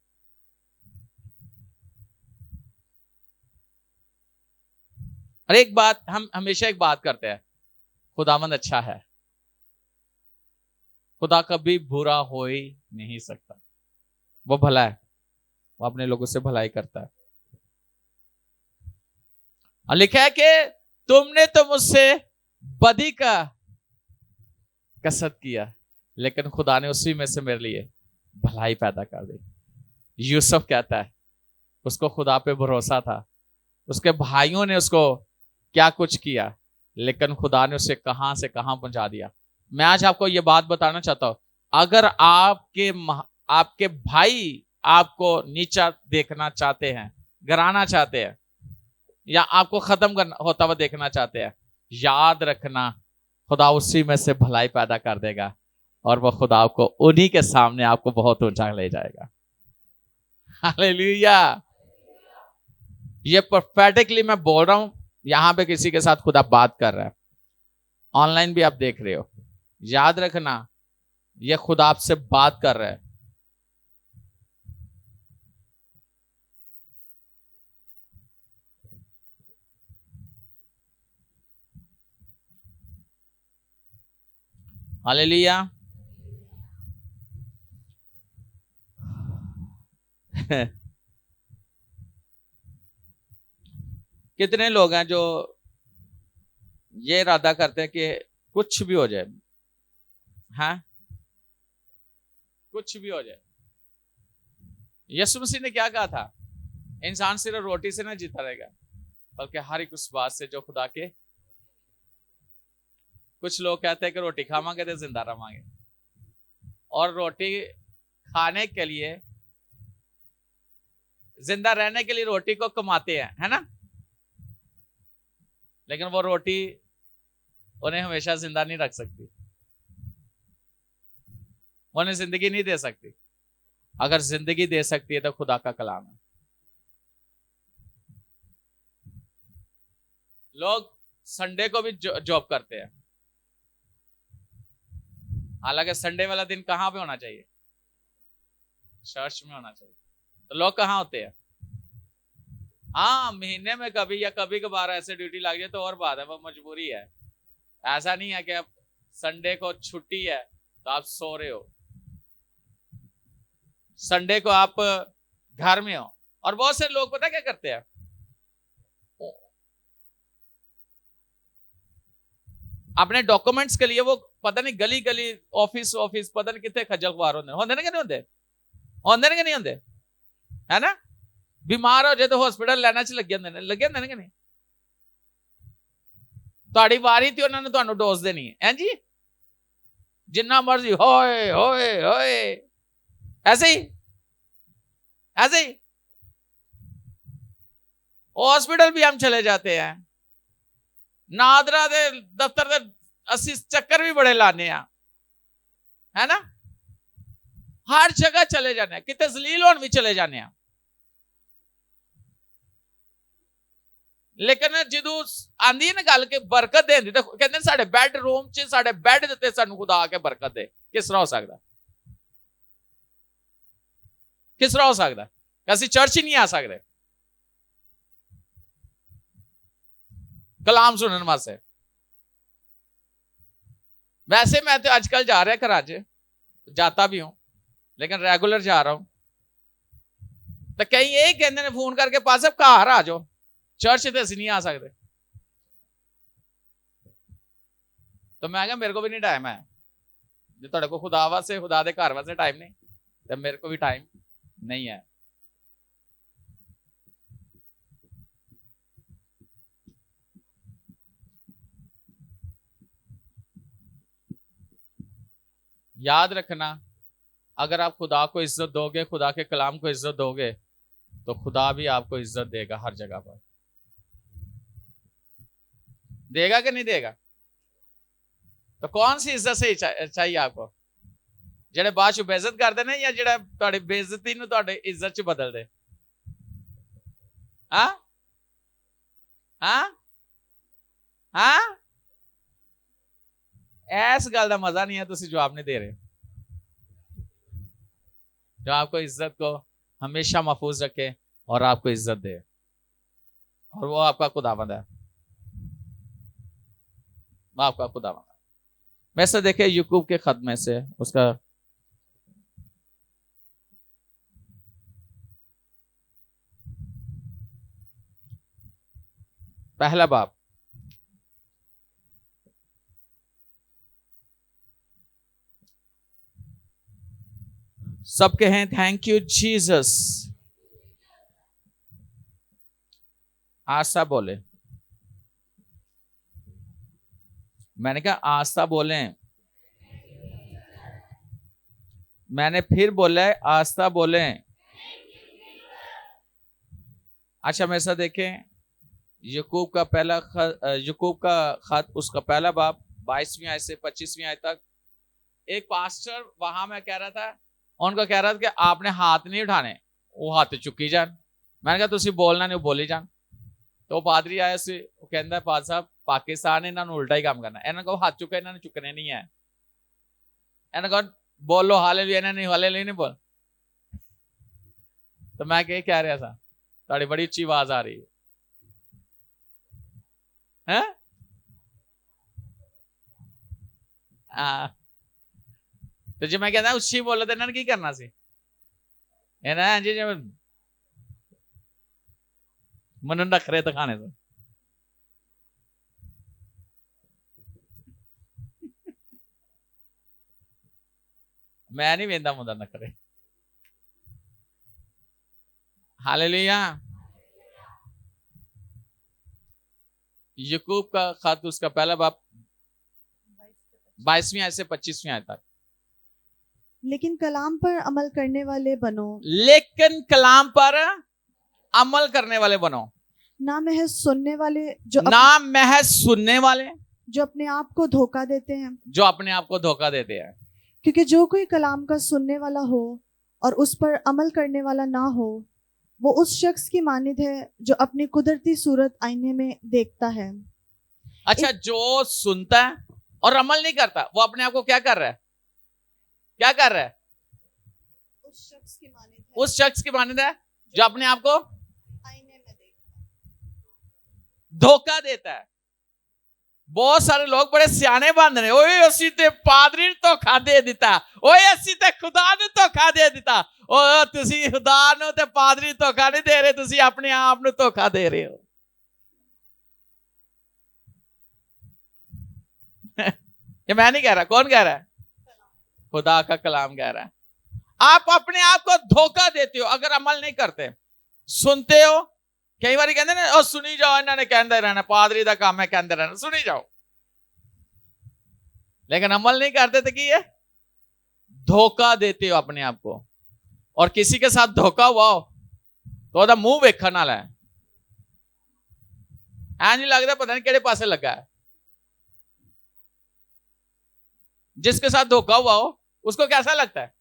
A: और एक बात, हम हमेशा एक बात करते हैं, खुदावंद अच्छा है। खुदा कभी बुरा हो ही नहीं सकता, वो भला है, वो अपने लोगों से भलाई करता है। और लिखा है कि तुमने तो मुझसे बदी का कसरत किया, लेकिन खुदा ने उसी में से मेरे लिए भलाई पैदा कर दी। यूसुफ कहता है उसको खुदा पे भरोसा था, उसके भाइयों ने उसको क्या कुछ किया, लेकिन खुदा ने उसे कहां से कहां पहुंचा दिया। मैं आज आपको यह बात बताना चाहता हूं, अगर आपके भाई आपको नीचा देखना चाहते हैं, गिराना चाहते हैं या आपको खत्म करना होता हुआ देखना चाहते हैं, याद रखना खुदा उसी में से भलाई पैदा कर देगा और वो खुदा को उन्हीं के सामने आपको बहुत ऊंचा ले जाएगा। हालेलुया। ये प्रोफेटिकली मैं बोल रहा हूं, यहां पे किसी के साथ खुदा बात कर रहा है, ऑनलाइन भी आप देख रहे हो। याद रखना ये खुदा आपसे बात कर रहा है। हालेलुया। कितने लोग हैं जो ये इरादा करते हैं कि कुछ भी हो जाए, हाँ कुछ भी हो जाए। यीशु मसीह ने क्या कहा था? इंसान सिर्फ रोटी से ना जीता रहेगा बल्कि हर एक उस बात से जो खुदा के। कुछ लोग कहते हैं कि रोटी खावांगे तो जिंदा रवांगे, और रोटी खाने के लिए, जिंदा रहने के लिए रोटी को कमाते हैं, है ना, लेकिन वो रोटी उन्हें हमेशा जिंदा नहीं रख सकती, उन्हें जिंदगी नहीं दे सकती। अगर जिंदगी दे सकती है तो खुदा का कलाम है। लोग संडे को भी जॉब करते हैं, हालांकि संडे वाला दिन कहां पे होना चाहिए? चर्च में होना चाहिए। तो लोग कहां होते हैं? हाँ, महीने में कभी या कभी कभार ऐसे ड्यूटी लग जाए तो और बात है, वो मजबूरी है। ऐसा नहीं है कि अब संडे को छुट्टी है तो आप सो रहे हो, संडे को आप घर में हो। और बहुत से लोग पता क्या करते हैं, अपने डॉक्यूमेंट्स के लिए वो पता नहीं गली गली ऑफिस ऑफिस पता नहीं कितने खजल खुआर होंगे ना कि नहीं होंगे, होंगे ना कि नहीं होंगे, है ना। बीमार हो जाए तो हॉस्पिटल लाइन च लगे होंगे ना कि नहीं। ਤੁਹਾਡੀ ਵਾਰੀ ਤੇ ਉਹਨਾਂ ਨੇ ਤੁਹਾਨੂੰ ਡੋਜ਼ ਦੇਣੀ है जी, जिन्ना मर्जी होए होए होए, ऐसे ही हॉस्पिटल भी हम चले जाते हैं, नादरा दे दफ्तर दे असि चक्कर भी बड़े लाने हैं, है ना, हर जगह चले जाने हैं, कितने जलील होने भी चले जाने हैं। लेकिन ਜਦੋਂ ਆਂਦੀ ਹੈ ਨਾ ਗੱਲ ਕਿ ਬਰਕਤ ਦੇਂਦੀ ਤੇ ਕਹਿੰਦੇ ਨੇ ਸਾਡੇ ਬੈਡਰੂਮ 'ਚ ਸਾਡੇ ਬੈੱਡ ਦੇ ਉੱਤੇ ਸਾਨੂੰ ਖੁਦਾ ਆ ਕੇ ਬਰਕਤ ਦੇ। ਕਿਸ ਤਰ੍ਹਾਂ ਹੋ ਸਕਦਾ? ਕਿਸ ਤਰ੍ਹਾਂ ਹੋ ਸਕਦਾ? ਅਸੀਂ ਚਰਚ ਹੀ ਨਹੀਂ ਆ ਸਕਦੇ ਕਲਾਮ ਸੁਣਨ ਵਾਸਤੇ। वैसे मैं तो आजकल जा रहा घरां च, जाता भी हूं लेकिन रेगुलर जा रहा हूं। तो कई ये कहते हैं फोन करके पास घर आ जाओ, चर्च तो असं नहीं आ सकते। तो मैं क्या मेरे को भी नहीं टाइम है, जो तुहाडे को खुदा वास्ते खुदा दे घर वास्ते टाइम नहीं, तो मेरे को भी टाइम नहीं है। याद रखना, अगर आप खुदा को इज्जत दोगे, खुदा के कलाम को इज्जत दोगे, तो खुदा भी आपको इज्जत देगा हर जगह पर। देगा कि नहीं देगा? तो कौन सी इज्जत से चाहिए आपको? जेड़े बाद च बेइज्जत कर देने या जेड़ा तुहाडी बेइज्जती नूं तुहाडी इज्जत च बदल दे? हाँ हाँ हाँ, इस गल का मजा नहीं है, तुसीं जवाब नहीं दे रहे। जो आपको इज्जत को हमेशा महफूज रखे और आपको इज्जत दे, और वो आपका खुदावंद है, वो आपका खुदावंद है। वैसे देखे याकूब के खत में से उसका पहला बाब, सब कहें थैंक यू जीसस। आस्था बोले, मैंने कहा आस्था बोले, मैंने फिर बोला है आस्था बोले। अच्छा मेरे साथ देखें यकूब का पहला यकूब का खत उसका पहला बाब 22वीं आयत से 25वीं आयत तक। एक पास्टर वहां मैं कह रहा था, उनको कह रहा था कि आपने हाथ नहीं उठाने, वो हाथ चुकी जान। मैंने कहा तुसी बोलना नहीं, बोली जान। तो पादरी आया सी, वो कहता है पाद साहब पाकिस्तान इन्होंने उल्टा ही काम करना, इन्होंने कहा हाथ चुके, इन्होंने चुकने नहीं है। इन्होंने कहा बोलो हालेलुया, इन्होंने हालेलुया नहीं बोल। तो मैं कह रहा था ताड़ी बड़ी अच्छी आवाज आ रही है, हैं? तो जो मैं कहता उसी बोले तो इन्होंने की करना सी, जी मनु नखरे दिखाने से। मैं नहीं वेंदा मुंदा नखरे। हालेलुया। यकूब का खत उसका पहला बाब 22वीं आयत से 25वीं आयत तक।
B: लेकिन कलाम पर अमल करने वाले बनो,
A: लेकिन कलाम पर अमल करने वाले बनो,
B: ना महज सुनने वाले
A: ना महज सुनने वाले
B: जो अपने आप को धोखा देते हैं,
A: जो अपने आप को धोखा देते हैं।
B: क्योंकि जो कोई कलाम का सुनने वाला हो और उस पर अमल करने वाला ना हो, वो उस शख्स की मानिद है जो अपनी कुदरती सूरत आईने में देखता है।
A: अच्छा, जो सुनता है और अमल नहीं करता, वो अपने आप को क्या कर रहा है? क्या कर रहा है?
B: उस शख्स की मानिद है,
A: उस शख्स की मानिद है जो अपने आप को
B: आईने में देखता है,
A: धोखा देता है। बहुत सारे लोग बड़े सियाने बन रहे, ओए असी ते पादरी ने धोखा दे दिता, ओए असी ते खुदा ने धोखा दे दिता। ओ तुसी खुदा नु ते पादरी धोखा नहीं दे रहे, तुसी अपने आप नु धोखा दे रहे हो। ये मैं नहीं कह रहा, कौन कह रहा है? खुदा का कलाम कह रहा है। आप अपने आप को धोखा देते हो अगर अमल नहीं करते। सुनते हो, कई बार कहते ना और सुनी जाओ, इन्होंने कहते रहना, पादरी का काम है कहते रहना, सुनी जाओ, लेकिन अमल नहीं करते तो की है? धोखा देते हो अपने आप को। और किसी के साथ धोखा हुआ हो तो ਉਹਦਾ मुंह वेखण वाला है, ऐ नहीं लगता पता नहीं केड़े पासे लगा है। जिसके साथ धोखा हुआ हो उसको कैसा लगता है?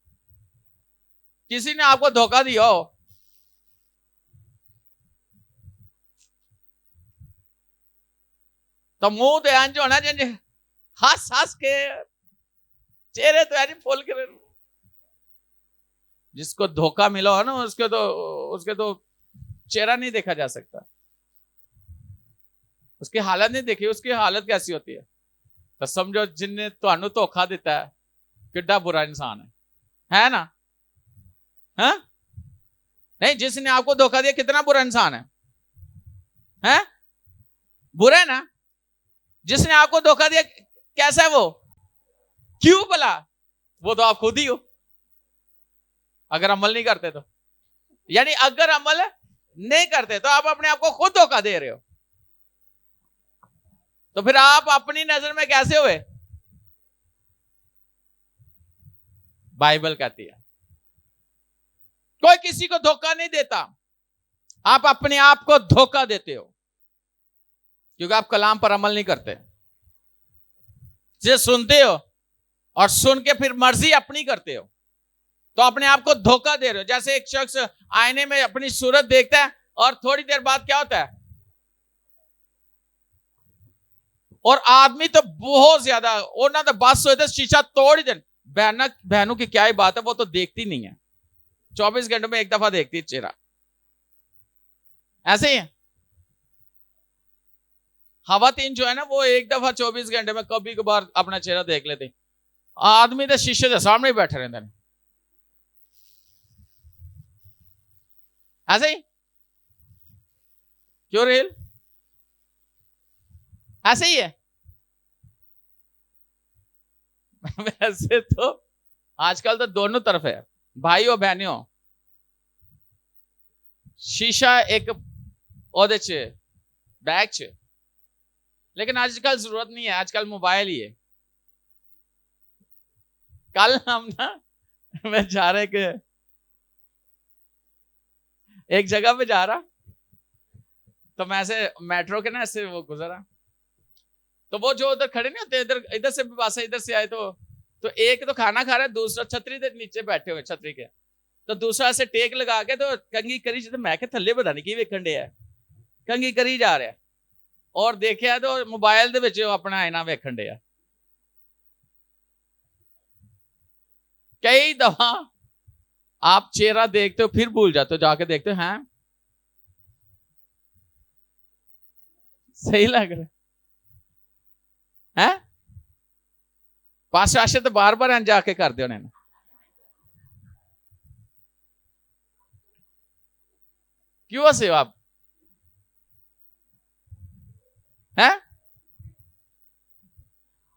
A: किसी ने आपको धोखा दिया हो, तो मुंह तो इंज होना जिंज हंस हंस के, चेहरे तो ऐसे फुल के। जिसको धोखा मिला हो ना उसके तो चेहरा नहीं देखा जा सकता, उसकी हालत नहीं देखी, उसकी हालत कैसी होती है। तो समझो जिन्ने तुहानू धोखा दिता है किड्डा बुरा इंसान है ना? है नहीं, जिसने आपको धोखा दिया कितना बुरा इंसान है? हैं? बुरा है ना? जिसने आपको धोखा दिया कैसा है वो? क्यों भला? वो तो आप खुद ही हो अगर अमल नहीं करते तो। यानी अगर अमल नहीं करते तो आप अपने आप को खुद धोखा दे रहे हो। तो फिर आप अपनी नजर में कैसे हुए? बाइबल कहती है कोई किसी को धोखा नहीं देता, आप अपने आप को धोखा देते हो क्योंकि आप कलाम पर अमल नहीं करते। सिर्फ सुनते हो और सुन के फिर मर्जी अपनी करते हो, तो अपने आप को धोखा दे रहे हो। जैसे एक शख्स आईने में अपनी सूरत देखता है और थोड़ी देर बाद क्या होता है? और आदमी तो बहुत ज्यादा उन्होंने तो बस होते शीशा तोड़ ही देना। बहनों की क्या ही बात है, वो तो देखती नहीं है, 24 घंटे में एक दफा देखती है चेहरा। ऐसे ही है खवातीन जो है ना, वो एक दफा 24 घंटे में कभी कभार अपना चेहरा देख लेते। आदमी तो शीशे के सामने ही बैठे रहते हैं। ऐसे ही क्यों रेल? ऐसे ही है। वैसे तो आजकल तो दोनों तरफ है, भाइयों बहनियों। शीशा एक ओदे च बैग च, लेकिन आजकल जरूरत नहीं है, आजकल मोबाइल ही है। कल हम ना मैं जा रहे के एक जगह पे जा रहा, तो मैं ऐसे मेट्रो के ना ऐसे वो गुजरा, तो वो जो उधर खड़े नहीं होते, इधर इधर से भी पास है, इधर से आए, तो एक तो खाना खा रहा है, दूसरा छतरी के नीचे बैठे हुए छतरी के, तो दूसरा ऐसे टेक लगा के तो कंगी करी, तो मैं थल्ले पता नहीं की वेखण डे है, कंगी करी जा रहा है, और देखिया तो मोबाइल दे विच अपना आईना वेखण डे। कई दफा आप चेहरा देखते हो फिर भूल जाते हो, जाके देखते हो हैं सही लग रहा है, पास आशे तो बार बार जाके कर दे उन्हें। क्यों हंसे हो आप? हैं?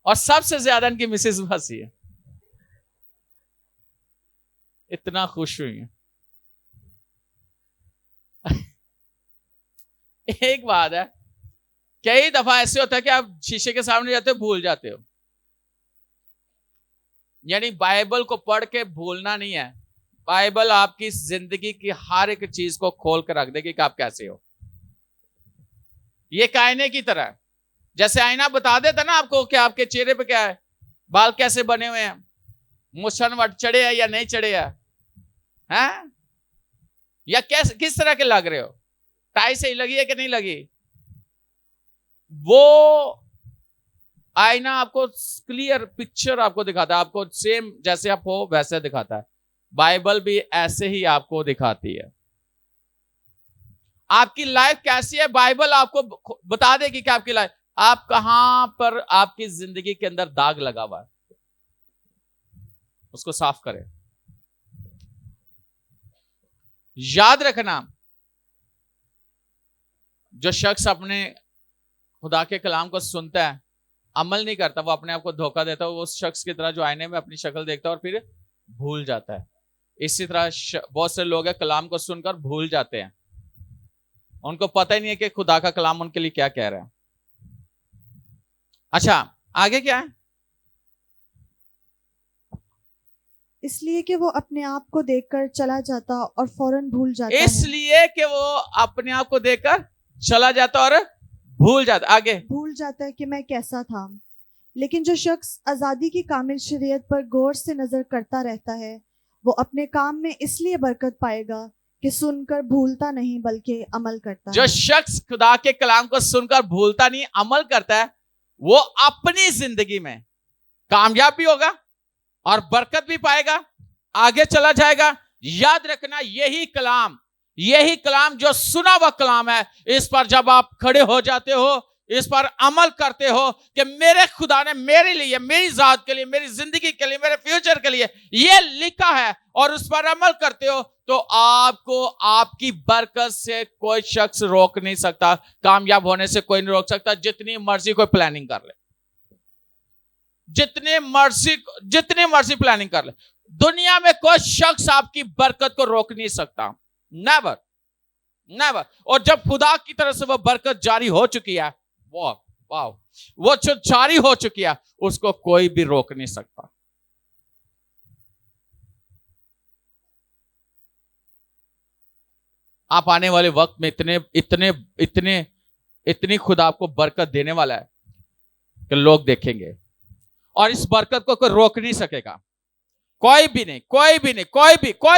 A: और सबसे ज्यादा इनकी मिसेस हंसी है, इतना खुश हुई है। एक बात है, कई दफा ऐसे होता है कि आप शीशे के सामने जाते हो भूल जाते हो, यानी बाइबल को पढ़ के भूलना नहीं है, बाइबल आपकी जिंदगी की हर एक चीज को खोल कर रख देगी कि आप कैसे हो। ये आईने की तरह है, जैसे आईना बता देता ना आपको कि आपके चेहरे पे क्या है, बाल कैसे बने हुए हैं, मुछन वट चढ़े हैं या नहीं चढ़े हैं, या कैसे किस तरह के लग रहे हो, टाई सही लगी है कि नहीं लगी, वो आईना आपको क्लियर पिक्चर आपको दिखाता है, आपको सेम जैसे आप हो वैसे दिखाता है। बाइबल भी ऐसे ही आपको दिखाती है। आपकी लाइफ कैसी है, बाइबल आपको बता देगी कि आपकी लाइफ, आप कहां पर आपकी जिंदगी के अंदर दाग लगा हुआ है, उसको साफ करें। याद रखना, जो शख्स अपने खुदा के कलाम को सुनता है, अमल नहीं करता, वो अपने आप को धोखा देता है, वो उस शख्स की तरह जो आईने में अपनी शक्ल देखता है और फिर भूल जाता है। इसी तरह बहुत से लोग हैं कलाम को सुनकर भूल जाते हैं, उनको पता ही नहीं है कि खुदा का कलाम उनके लिए क्या कह रहा है। अच्छा, आगे क्या है?
B: इसलिए कि वो अपने आप को देखकर चला जाता और फौरन भूल जाता है।
A: इसलिए कि वो अपने आप को देखकर चला जाता और भूल जाता, आगे
B: भूल जाता है कि मैं कैसा था। लेकिन जो शख्स आजादी की कामिल शरीयत पर गौर से नजर करता रहता है, वो अपने काम में इसलिए बरकत पाएगा कि सुनकर भूलता नहीं बल्कि अमल करता
A: जो
B: है।
A: शख्स खुदा के कलाम को सुनकर भूलता नहीं अमल करता है, वो अपनी जिंदगी में कामयाब भी होगा और बरकत भी पाएगा, आगे चला जाएगा। याद रखना, यही कलाम जो सुना हुआ कलाम है, इस पर जब आप खड़े हो जाते हो, इस पर अमल करते हो कि मेरे खुदा ने मेरे लिए, मेरी जात के लिए, मेरी जिंदगी के लिए, मेरे फ्यूचर के लिए ये लिखा है, और उस पर अमल करते हो, तो आपको आपकी बरकत से कोई शख्स रोक नहीं सकता, कामयाब होने से कोई नहीं रोक सकता, जितनी मर्जी कोई प्लानिंग कर ले, जितनी मर्जी प्लानिंग कर ले, दुनिया में कोई शख्स आपकी बरकत को रोक नहीं सकता। Never never. और जब खुदा की तरफ से वो बरकत जारी हो चुकी है, वो जो जारी हो चुकी है, उसको कोई भी रोक नहीं सकता। आप आने वाले वक्त में इतनी खुदा आपको बरकत देने वाला है कि लोग देखेंगे, और इस बरकत को कोई रोक नहीं सकेगा, कोई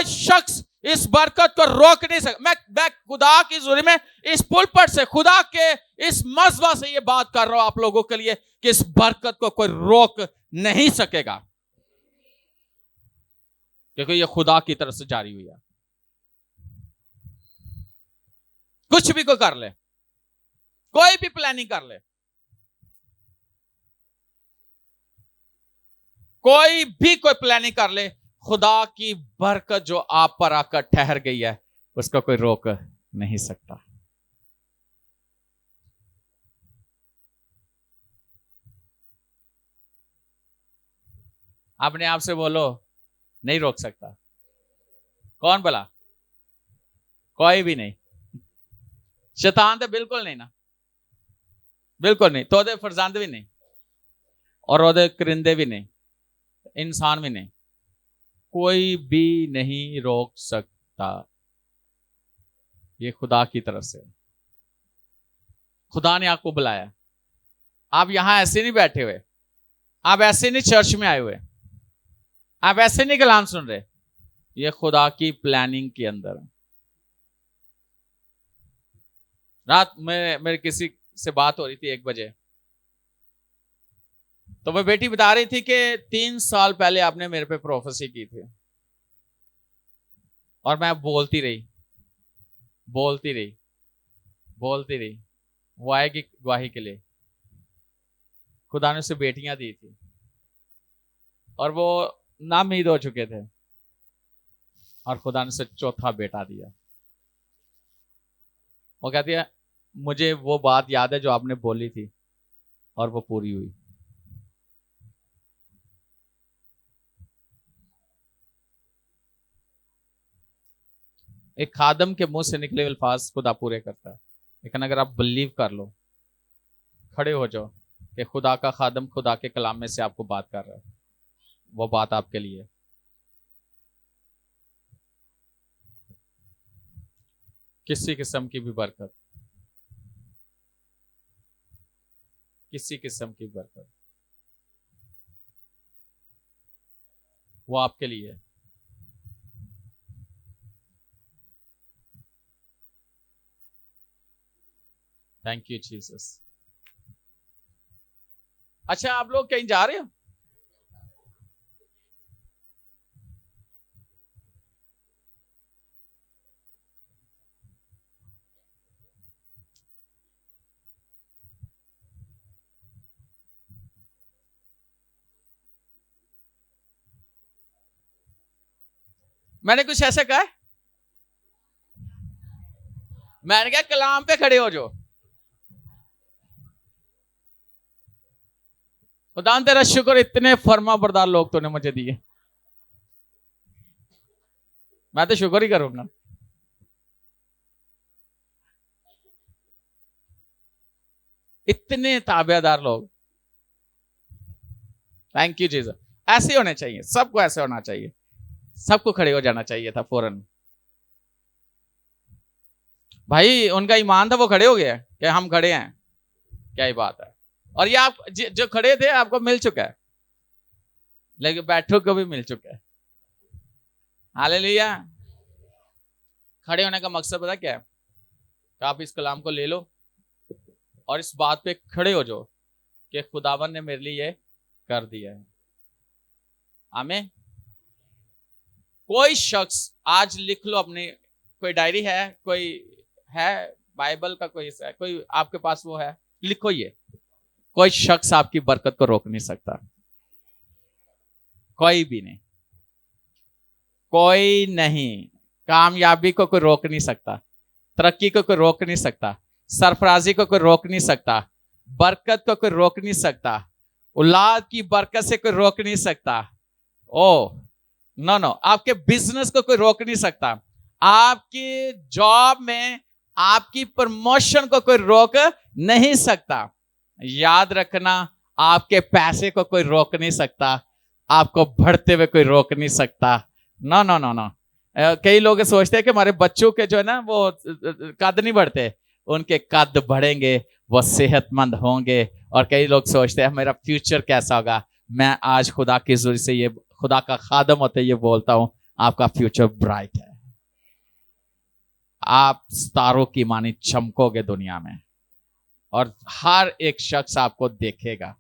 A: शख्स इस बरकत को रोक नहीं सकता। मैं खुदा की ज़ुरी में इस पुलपट से, खुदा के इस मज़बा से ये बात कर रहा हूं आप लोगों के लिए कि इस बरकत को कोई रोक नहीं सकेगा, क्योंकि ये खुदा की तरफ से जारी हुई है। कुछ भी कोई कर ले, कोई भी प्लानिंग कर ले, कोई प्लानिंग कर ले, खुदा की बरकत जो आप पर आकर ठहर गई है, उसका कोई रोक नहीं सकता। अपने आप से बोलो, नहीं रोक सकता। कौन बोला? कोई भी नहीं। शैतान तो बिल्कुल नहीं ना, बिल्कुल नहीं। तो ओदे फरजंद भी नहीं, और ओदे करिंदे भी नहीं, इंसान भी नहीं, कोई भी नहीं रोक सकता। ये खुदा की तरफ से। खुदा ने आपको बुलाया। आप यहां ऐसे नहीं बैठे हुए, आप ऐसे नहीं चर्च में आए हुए, आप ऐसे नहीं कलाम सुन रहे, ये खुदा की प्लानिंग के अंदर। रात में मेरे किसी से बात हो रही थी 1 बजे, तो वो बेटी बता रही थी कि 3 साल पहले आपने मेरे पे प्रोफेसी की थी, और मैं बोलती रही बोलती रही बोलती रही। वो आएगी गवाही के लिए। खुदा ने उसे बेटियां दी थी और वो नाउम्मीद हो चुके थे, और खुदा ने उसे चौथा बेटा दिया। वो कहती है मुझे वो बात याद है जो आपने बोली थी, और वो पूरी हुई। एक खादम के मुंह से निकले अल्फाज खुदा पूरे करता है। लेकिन अगर आप बिलीव कर लो, खड़े हो जाओ कि खुदा का खादम खुदा के कलाम में से आपको बात कर रहा है, वो बात आपके लिए। किसी किस्म की भी बरकत, किसी किस्म की बरकत, वो आपके लिए है। Thank you Jesus. अच्छा, आप लोग कहीं जा रहे हो? मैंने कुछ ऐसा कहा है? मैंने कहा कलाम पे खड़े हो जो। खुदा तेरा शुक्र, इतने फर्मा बरदार लोग तूने मुझे दिए, मैं तो शुक्र ही करूंगा। इतने ताबेदार लोग, थैंक यू जीसस। ऐसे होने चाहिए, सबको ऐसे होना चाहिए, सबको खड़े हो जाना चाहिए था फौरन। भाई उनका ईमान था, वो खड़े हो गए कि हम खड़े हैं, क्या ही बात है। और ये आप जो खड़े थे आपको मिल चुका है, लेकिन बैठो को भी मिल चुका है। हालेलुया। खड़े होने का मकसद पता क्या है? आप इस कलाम को ले लो और इस बात पे खड़े हो जाओ कि खुदावन ने मेरे लिए ये कर दिया है। आमीन। कोई शख्स आज लिख लो अपनी, कोई डायरी है, कोई है बाइबल का, कोई आपके पास वो है, लिखो ये। कोई शख्स आपकी बरकत को रोक नहीं सकता, कोई भी नहीं, कोई नहीं। कामयाबी को कोई रोक नहीं सकता, तरक्की को कोई रोक नहीं सकता, सरफराजी को कोई रोक नहीं सकता, बरकत को कोई रोक नहीं सकता, औलाद की बरकत से कोई रोक नहीं सकता। ओ नो नो, आपके बिजनेस को कोई रोक नहीं सकता, आपकी जॉब में आपकी प्रमोशन को कोई रोक नहीं सकता। याद रखना, आपके पैसे को कोई रोक नहीं सकता, आपको बढ़ते हुए कोई रोक नहीं सकता। No no no no. कई लोग सोचते हैं कि हमारे बच्चों के जो है ना वो कद नहीं बढ़ते, उनके कद बढ़ेंगे, वो सेहतमंद होंगे। और कई लोग सोचते हैं मेरा फ्यूचर कैसा होगा। मैं आज खुदा की ज़रूरत से, ये खुदा का खादम होते ये बोलता हूं, आपका फ्यूचर ब्राइट है। आप सितारों की मानी चमकोगे दुनिया में, और हर एक शख्स आपको देखेगा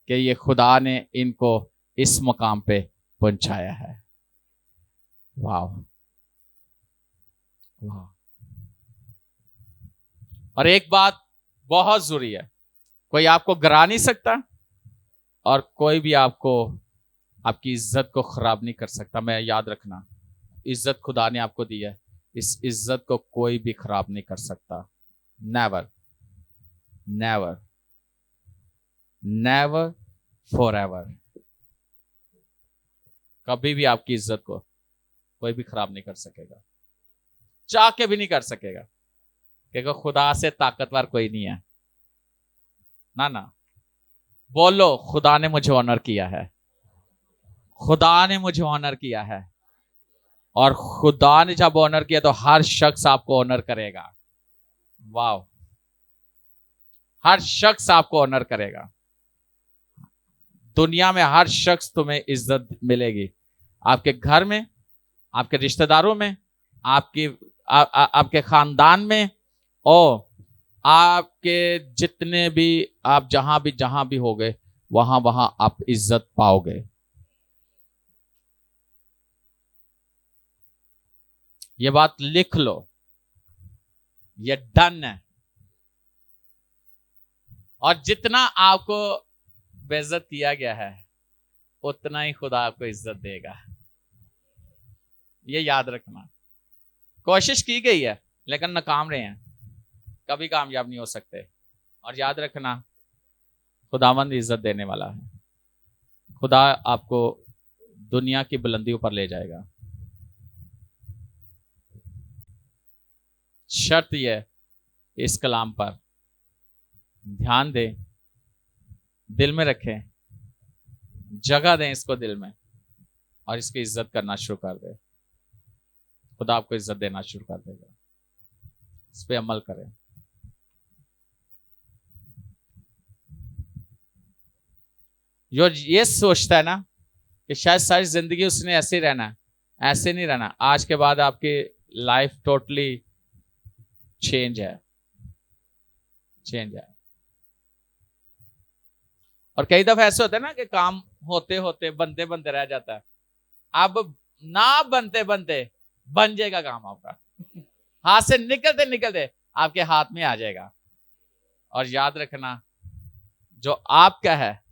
A: कि ये खुदा ने इनको इस मुकाम पे पहुंचाया है। वाह वाह। और एक बात बहुत जरूरी है, कोई आपको गिरा नहीं सकता और कोई भी आपको आपकी इज्जत को खराब नहीं कर सकता। मैं याद रखना, इज्जत खुदा ने आपको दी है, इस इज्जत को कोई भी खराब नहीं कर सकता। Never never never forever. कभी भी आपकी इज्जत को कोई भी खराब नहीं कर सकेगा, चाह के भी नहीं कर सकेगा, क्योंकि खुदा से ताकतवर कोई नहीं है। ना ना, बोलो खुदा ने मुझे ऑनर किया है, खुदा ने मुझे ऑनर किया है। और खुदा ने जब ऑनर किया तो हर शख्स आपको ऑनर करेगा। वाह। हर शख्स आपको ऑनर करेगा। दुनिया में हर शख्स तुम्हें इज्जत मिलेगी, आपके घर में, आपके रिश्तेदारों में, आपके खानदान में, और आपके जितने भी, आप जहां भी हो गए, वहां वहां आप इज्जत पाओगे। ये बात लिख लो, ये डन है। और जितना आपको बेइज्जत किया गया है, उतना ही खुदा आपको इज्जत देगा। ये याद रखना। कोशिश की गई है लेकिन नाकाम रहे हैं, कभी कामयाब नहीं हो सकते। और याद रखना, खुदावंद इज्जत देने वाला है। खुदा आपको दुनिया की बुलंदियों पर ले जाएगा। शर्त यह, इस कलाम पर ध्यान दें, दिल में रखें, जगह दें इसको दिल में, और इसकी इज्जत करना शुरू कर दें। खुदा आपको इज्जत देना शुरू कर देगा। इस पे अमल करें। जो ये सोचता है ना कि शायद सारी जिंदगी उसने ऐसे ही रहना है, ऐसे नहीं रहना। आज के बाद आपकी लाइफ टोटली चेंज है, चेंज है। और कई दफा ऐसे होता है ना कि काम होते होते बनते बनते रह जाता है। अब ना बनते बनते बन जाएगा काम आपका, हाथ से निकलते निकलते आपके हाथ में आ जाएगा। और याद रखना, जो आपका है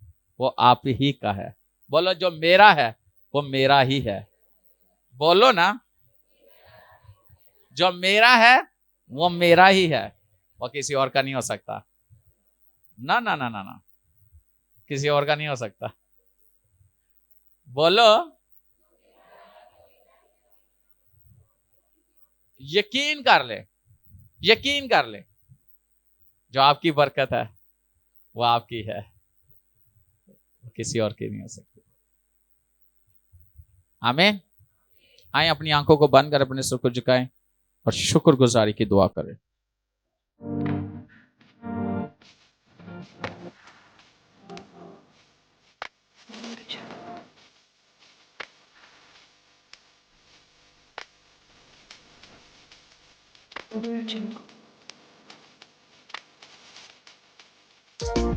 A: वो आप ही का है। बोलो, जो मेरा है वो मेरा ही है। बोलो ना, जो मेरा है वो मेरा ही है, वो किसी और का नहीं हो सकता। ना ना ना ना ना, किसी और का नहीं हो सकता। बोलो, यकीन कर ले, यकीन कर ले, जो आपकी बरकत है वो आपकी है, किसी और की नहीं हो सकती। आमीन। आए अपनी आंखों को बंद कर अपने सिर को झुकाएं और शुक्रगुजारी की दुआ करें।
C: Virgin